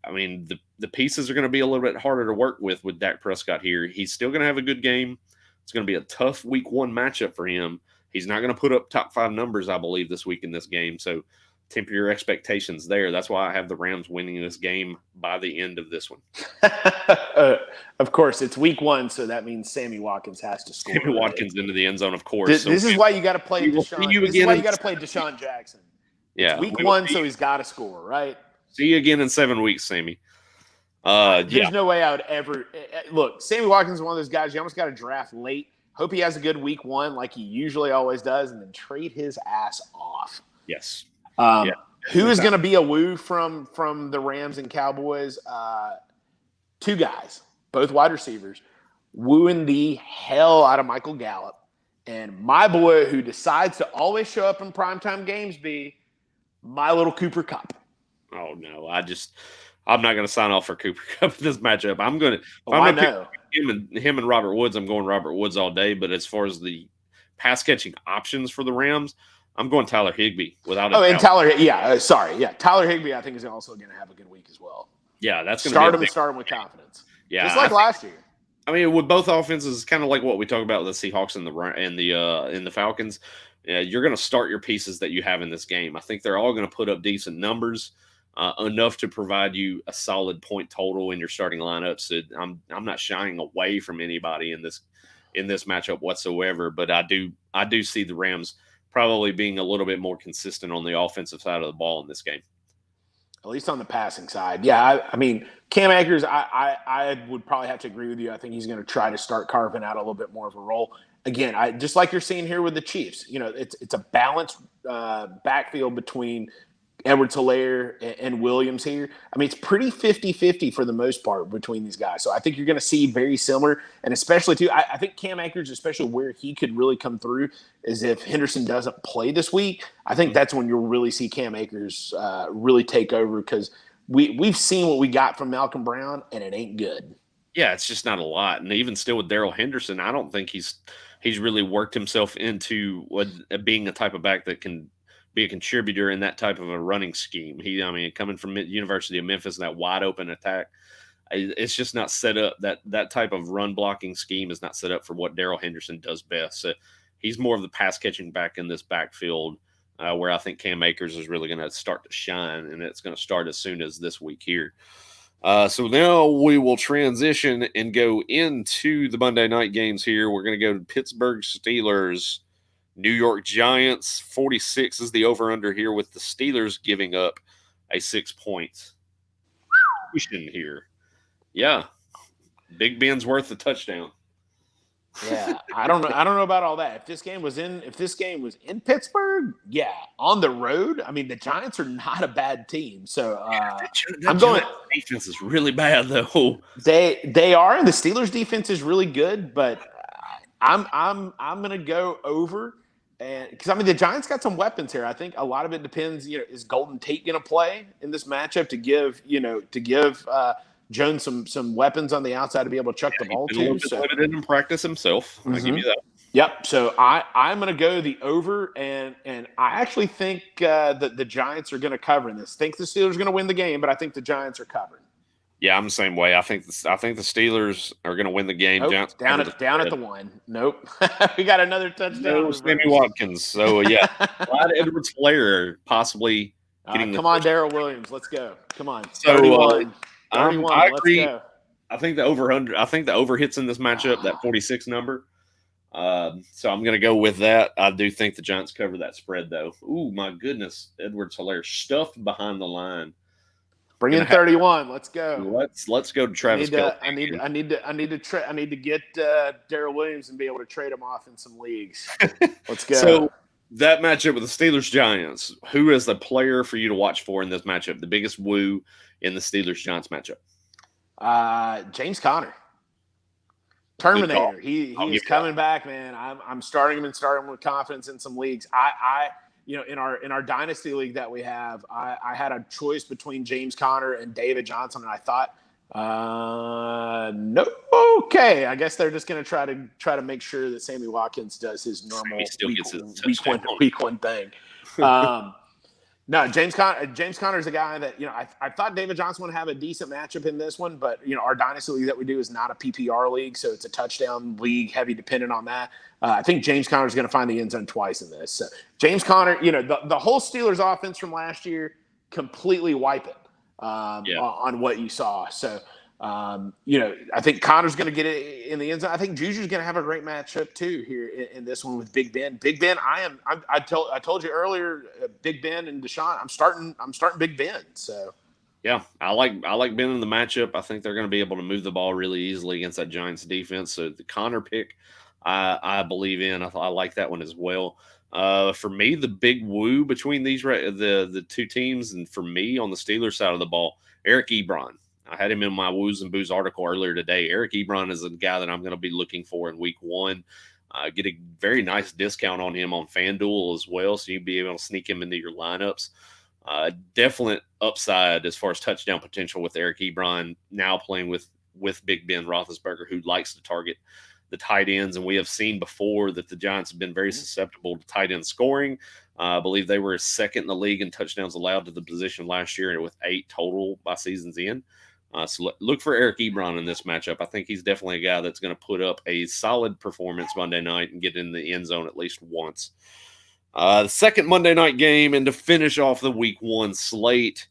I mean, the pieces are going to be a little bit harder to work with Dak Prescott here. He's still going to have a good game. It's going to be a tough week one matchup for him. He's not going to put up top 5 numbers, I believe, this week in this game. So temper your expectations there. That's why I have the Rams winning this game by the end of this one. Of course, it's week 1, so that means Sammy Watkins has to score. Sammy Watkins into the end zone, of course. This is why you got to play Deshaun. This is why you got to play Deshaun Jackson. Yeah, it's week 1, so he's got to score, right? See you again in 7 weeks, Sammy. There's no way I would ever look. Sammy Watkins is one of those guys you almost got to draft late. Hope he has a good week 1, like he usually always does, and then trade his ass off. Yes. Who is going to be a woo from the Rams and Cowboys? 2 guys, both wide receivers, wooing the hell out of Michael Gallup. And my boy who decides to always show up in primetime games be my little Cooper Kupp. Oh, no. I'm not going to sign off for Cooper Kupp in this matchup. I'm going to – I know. Him and Robert Woods, I'm going Robert Woods all day. But as far as the pass-catching options for the Rams, I'm going Tyler Higbee without a doubt. And Tyler – Tyler Higbee I think is also going to have a good week as well. Yeah, that's going to start him with confidence. Yeah, just like last year. I mean, with both offenses, kind of like what we talk about with the Seahawks and the Falcons. You're going to start your pieces that you have in this game. I think they're all going to put up decent numbers, enough to provide you a solid point total in your starting lineup. So I'm not shying away from anybody in this matchup whatsoever. But I do see the Rams probably being a little bit more consistent on the offensive side of the ball in this game. At least on the passing side. Yeah, I mean, Cam Akers, I would probably have to agree with you. I think he's going to try to start carving out a little bit more of a role. Again, just like you're seeing here with the Chiefs, it's a balanced backfield between Edwards-Helaire and Williams here. I mean, it's pretty 50-50 for the most part between these guys. So I think you're going to see very similar. And especially, too, I think Cam Akers, especially where he could really come through, is if Henderson doesn't play this week. I think that's when you'll really see Cam Akers really take over because we've seen what we got from Malcolm Brown, and it ain't good. Yeah, it's just not a lot. And even still with Darrell Henderson, I don't think he's really worked himself into being a type of back that can be a contributor in that type of a running scheme. Coming from University of Memphis, that wide open attack, it's just not set up. That type of run blocking scheme is not set up for what Darrell Henderson does best. So he's more of the pass catching back in this backfield, where I think Cam Akers is really going to start to shine, and it's going to start as soon as this week here. So now we will transition and go into the Monday night games here. We're going to go to Pittsburgh Steelers, New York Giants. 46 is the over-under here, with the Steelers giving up a 6-point cushion here. Yeah. Big Ben's worth a touchdown. Yeah, I don't know about all that. If this game was in Pittsburgh, yeah, on the road. I mean, the Giants are not a bad team. So I'm going. Defense is really bad though. They are, and the Steelers' defense is really good. But I'm going to go over, and because the Giants got some weapons here. I think a lot of it depends. Is Golden Tate going to play in this matchup to give Jones some weapons on the outside to be able to chuck the ball to. So limited in practice himself. I give you that. Yep. So I'm going to go the over, and I actually think that the Giants are going to cover in this. Think the Steelers are going to win the game, but I think the Giants are covering. Yeah, I'm the same way. I think the Steelers are going to win the game. Nope, down at the 1. Nope. We got another touchdown. No Sammy Watkins. So yeah, Clyde Edwards-Helaire possibly getting. Come on, Darrell Williams. Let's go. Come on. So 31. I agree. Let's go. I think the over hits in this matchup, that 46 number. So I'm going to go with that. I do think the Giants cover that spread, though. Ooh, my goodness, Edwards-Helaire stuffed behind the line. Bring in 31. Let's go. Let's go to Travis Kelce. I need to get Darrell Williams and be able to trade him off in some leagues. Let's go. So that matchup with the Steelers Giants, who is the player for you to watch for in this matchup? The biggest woo in the Steelers Giants matchup? James Conner. Terminator. He's coming back, man. I'm starting him with confidence in some leagues. In our dynasty league that we have, I had a choice between James Conner and David Johnson, and I thought, no, okay. I guess they're just going to try to make sure that Sammy Watkins does his normal week one thing. No, James Conner's a guy that, I thought David Johnson would have a decent matchup in this one, but, our dynasty league that we do is not a PPR league, so it's a touchdown league, heavy dependent on that. I think James Conner is going to find the end zone twice in this. So James Conner, the whole Steelers offense from last year, completely wipe it Yeah. on what you saw. So, I think Connor's going to get it in the end zone. I think Juju's going to have a great matchup too here in this one with Big Ben. Big Ben, I told you earlier, Big Ben and Deshaun. I'm starting Big Ben. So Yeah, I like Ben in the matchup. I think they're going to be able to move the ball really easily against that Giants defense. So the Connor pick, I believe in. I like that one as well. For me, the big woo between the two teams, and for me on the Steelers side of the ball, Eric Ebron. I had him in my Woos and Boos article earlier today. Eric Ebron is a guy that I'm going to be looking for in Week 1. Get a very nice discount on him on FanDuel as well, so you'll be able to sneak him into your lineups. Definite upside as far as touchdown potential with Eric Ebron now playing with Big Ben Roethlisberger, who likes to target the tight ends. And we have seen before that the Giants have been very susceptible to tight end scoring. I believe they were second in the league in touchdowns allowed to the position last year, with 8 total by season's end. So look for Eric Ebron in this matchup. I think he's definitely a guy that's going to put up a solid performance Monday night and get in the end zone at least once. The second Monday night game, and to finish off the Week 1 slate,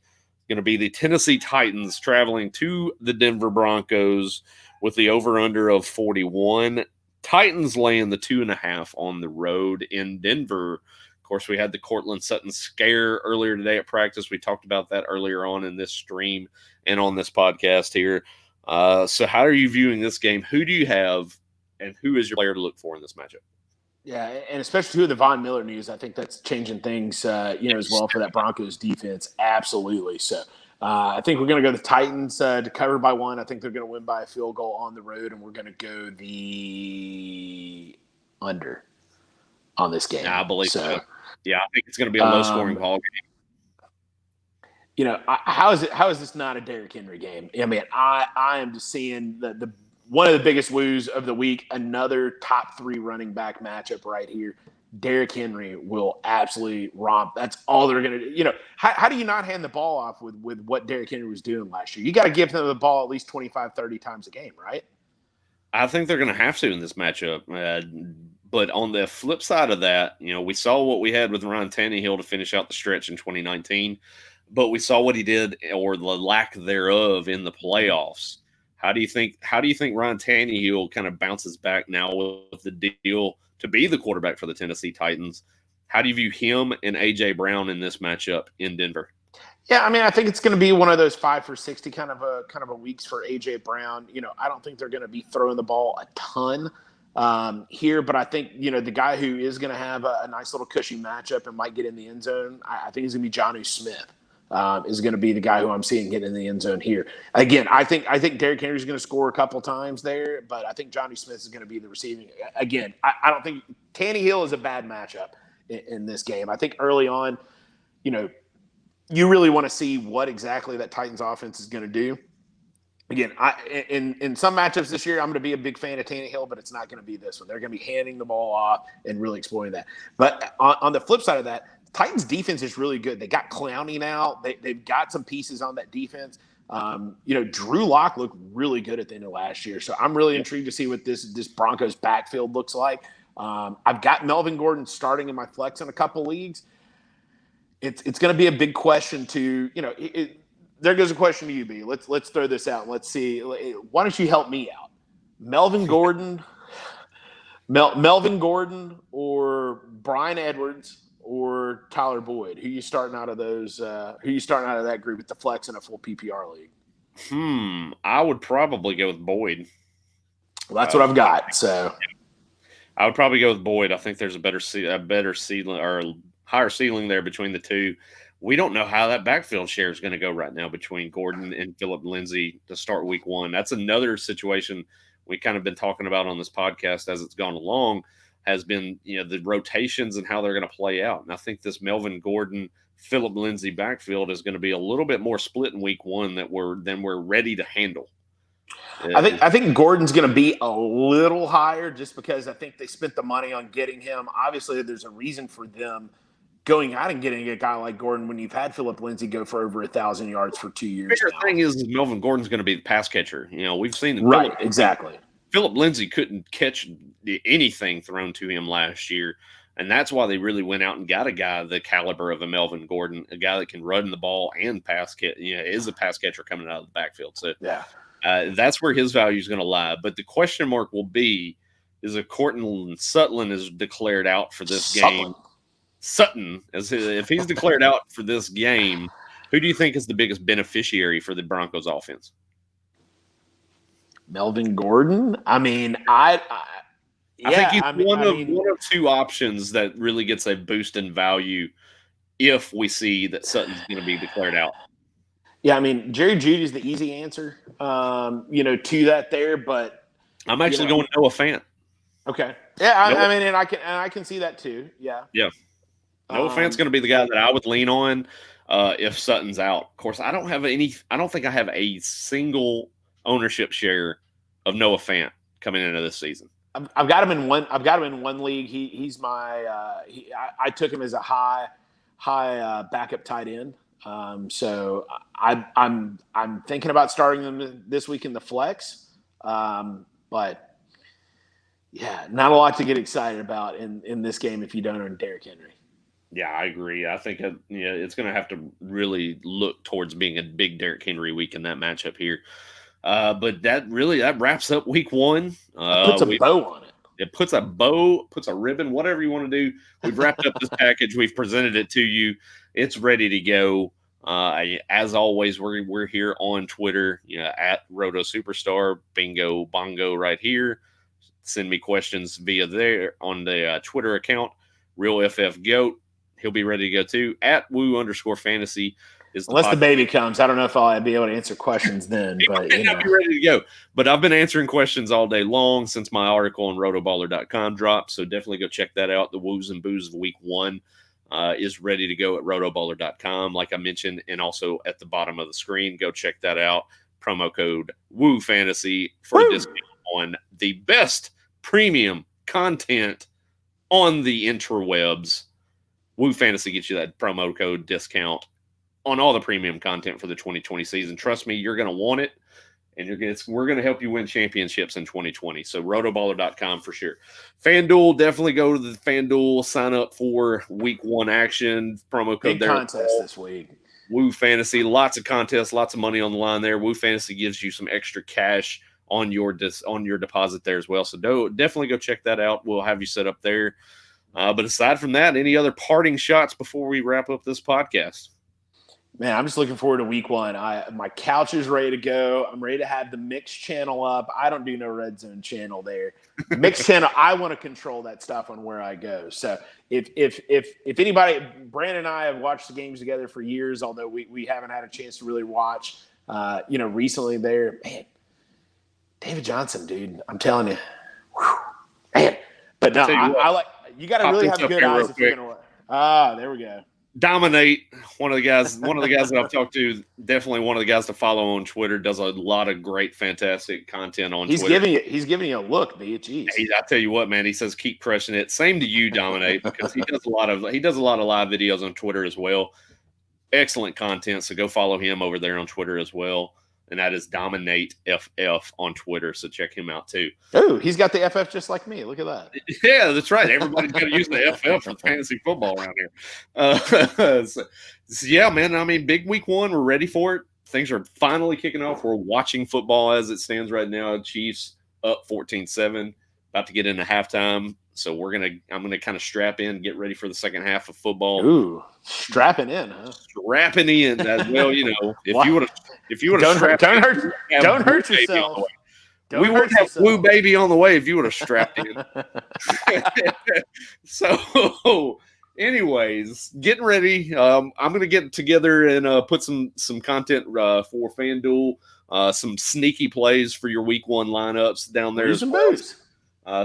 going to be the Tennessee Titans traveling to the Denver Broncos with the over-under of 41. Titans laying the 2.5 on the road in Denver. Of course, we had the Cortland Sutton scare earlier today at practice. We talked about that earlier on in this stream and on this podcast here. So how are you viewing this game? Who do you have, and who is your player to look for in this matchup? yeah, and especially with the Von Miller news, I think that's changing things, as well for that Broncos defense. Absolutely. So I think we're going to go the Titans to cover by 1. I think they're going to win by a field goal on the road, and we're going to go the under on this game. I believe so. Yeah, I think it's going to be a low-scoring ball game. How is this not a Derrick Henry game? I mean, I am just seeing the one of the biggest woos of the week. Another top 3 running back matchup right here. Derrick Henry will absolutely romp. That's all they're going to do. How do you not hand the ball off with what Derrick Henry was doing last year? You got to give them the ball at least 25, 30 times a game, right? I think they're going to have to in this matchup. But on the flip side of that, we saw what we had with Ryan Tannehill to finish out the stretch in 2019, but we saw what he did, or the lack thereof, in the playoffs. How do you think Ryan Tannehill kind of bounces back now with the deal to be the quarterback for the Tennessee Titans? How do you view him and A.J. Brown in this matchup in Denver? Yeah, I mean, I think it's going to be one of those 5 for 60 kind of a weeks for A.J. Brown. I don't think they're going to be throwing the ball a ton here, but I think, the guy who is going to have a nice little cushy matchup and might get in the end zone, I think he's going to be Jonnu Smith. Is going to be the guy who I'm seeing get in the end zone here. Again, I think Derrick Henry is going to score a couple times there, but I think Jonnu Smith is going to be the receiving. Again, I don't think Tannehill is a bad matchup in this game. I think early on, you really want to see what exactly that Titans offense is going to do. Again, in some matchups this year, I'm going to be a big fan of Tannehill, but it's not going to be this one. They're going to be handing the ball off and really exploiting that. But on the flip side of that, Titans defense is really good. They got Clowney now. They've got some pieces on that defense. Drew Lock looked really good at the end of last year. So I'm really intrigued to see what this Broncos backfield looks like. I've got Melvin Gordon starting in my flex in a couple leagues. It's going to be a big question to, there goes a question to you, B. Let's throw this out. Let's see. Why don't you help me out? Melvin Gordon, Melvin Gordon, or Brian Edwards, or Tyler Boyd? Who you starting out of those? Who you starting out of that group with the flex in a full PPR league? I would probably go with Boyd. Well, that's what I've got. So I would probably go with Boyd. I think there's a better ceiling or higher ceiling there between the two. We don't know how that backfield share is going to go right now between Gordon and Phillip Lindsay to start Week 1. That's another situation we kind of been talking about on this podcast as it's gone along, has been, the rotations and how they're going to play out. And I think this Melvin Gordon, Phillip Lindsay backfield is going to be a little bit more split in Week 1 than we're ready to handle. I think Gordon's going to be a little higher just because I think they spent the money on getting him. Obviously, there's a reason for them going out and getting a guy like Gordon when you've had Philip Lindsay go for over 1,000 yards for 2 years The now. thing is Melvin Gordon's going to be the pass catcher. We've seen right, exactly. Philip Lindsay couldn't catch anything thrown to him last year, and that's why they really went out and got a guy the caliber of a Melvin Gordon, a guy that can run the ball and pass catch. Is a pass catcher coming out of the backfield. So yeah, that's where his value is going to lie. But the question mark will be: is if Cortland Sutton is declared out for this game? Sutton, if he's declared out for this game, who do you think is the biggest beneficiary for the Broncos offense? Melvin Gordon. I mean, I think he's one of two options that really gets a boost in value if we see that Sutton's going to be declared out. Yeah, I mean, Jerry Jeudy's the easy answer, to that there, but I'm actually going Noah Fant. Okay. Yeah, I mean, and I can see that too. Yeah. Yeah. Noah Fant's going to be the guy that I would lean on if Sutton's out. Of course, I don't think I have a single ownership share of Noah Fant coming into this season. I've got him in one. I've got him in one league. He's my. I took him as a high backup tight end. So I'm thinking about starting them this week in the flex. But yeah, not a lot to get excited about in this game if you don't own Derrick Henry. Yeah, I agree. I think it's going to have to really look towards being a big Derrick Henry week in that matchup here. But that wraps up week one. Puts a bow on it. It puts a bow, puts a ribbon, whatever you want to do. We've wrapped up this package. We've presented it to you. It's ready to go. As always, we're here on Twitter, at Roto Superstar, Bingo Bongo right here. Send me questions via there on the Twitter account, Real FF Goat. He'll be ready to go too. At Woo_fantasy is unless the baby comes. I don't know if I'll be able to answer questions then. But be ready to go. But I've been answering questions all day long since my article on rotoballer.com dropped. So definitely go check that out. The Woos and Boos of week one is ready to go at rotoballer.com, like I mentioned, and also at the bottom of the screen. Go check that out. Promo code WooFantasy for a discount on the best premium content on the interwebs. Woo Fantasy gets you that promo code discount on all the premium content for the 2020 season. Trust me, you're going to want it, and we're going to help you win championships in 2020. So rotoballer.com for sure. FanDuel, definitely go to the FanDuel, sign up for week one action. Promo code big there. Contest this week. Woo Fantasy, lots of contests, lots of money on the line there. Woo Fantasy gives you some extra cash on your deposit there as well. So definitely go check that out. We'll have you set up there. But aside from that, any other parting shots before we wrap up this podcast? Man, I'm just looking forward to week one. My couch is ready to go. I'm ready to have the mix channel up. I don't do no red zone channel there. Mix channel, I want to control that stuff on where I go. So if anybody, Brandon and I have watched the games together for years, although we haven't had a chance to really watch, recently there. Man, David Johnson, dude, I'm telling you, man. But no, I like. You got to really have good eyes if you're going to. There we go. Dominate, one of the guys that I've talked to, definitely one of the guys to follow on Twitter, does a lot of great, fantastic content on Twitter. He's giving you a look, B. Jeez. I tell you what, man, he says keep crushing it. Same to you, Dominate, because he does a lot of live videos on Twitter as well. Excellent content, so go follow him over there on Twitter as well. And that is Dominate FF on Twitter. So check him out too. Oh, he's got the FF just like me. Look at that. Yeah, that's right. Everybody's got to use the FF for fantasy football around here. So, yeah, man. I mean, big week one. We're ready for it. Things are finally kicking off. We're watching football as it stands right now. Chiefs up 14-7, about to get into halftime. So I'm gonna kind of strap in, get ready for the second half of football. Ooh, strapping in, huh? Strapping in. Well, if you would have don't hurt yourself. We would have Woo Baby on the way if you would have strapped in. So, anyways, getting ready. I'm gonna get together and put some content for FanDuel. Some sneaky plays for your week one lineups down there as well.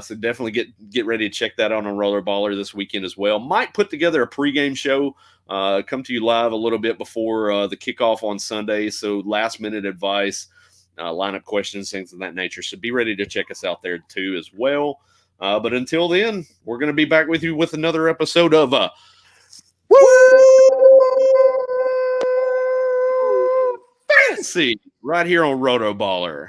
So definitely get ready to check that out on Roller Baller this weekend as well. Might put together a pregame show, come to you live a little bit before the kickoff on Sunday. So last minute advice, lineup questions, things of that nature. So be ready to check us out there too as well. But until then, we're going to be back with you with another episode of Fantasy right here on Roto Baller.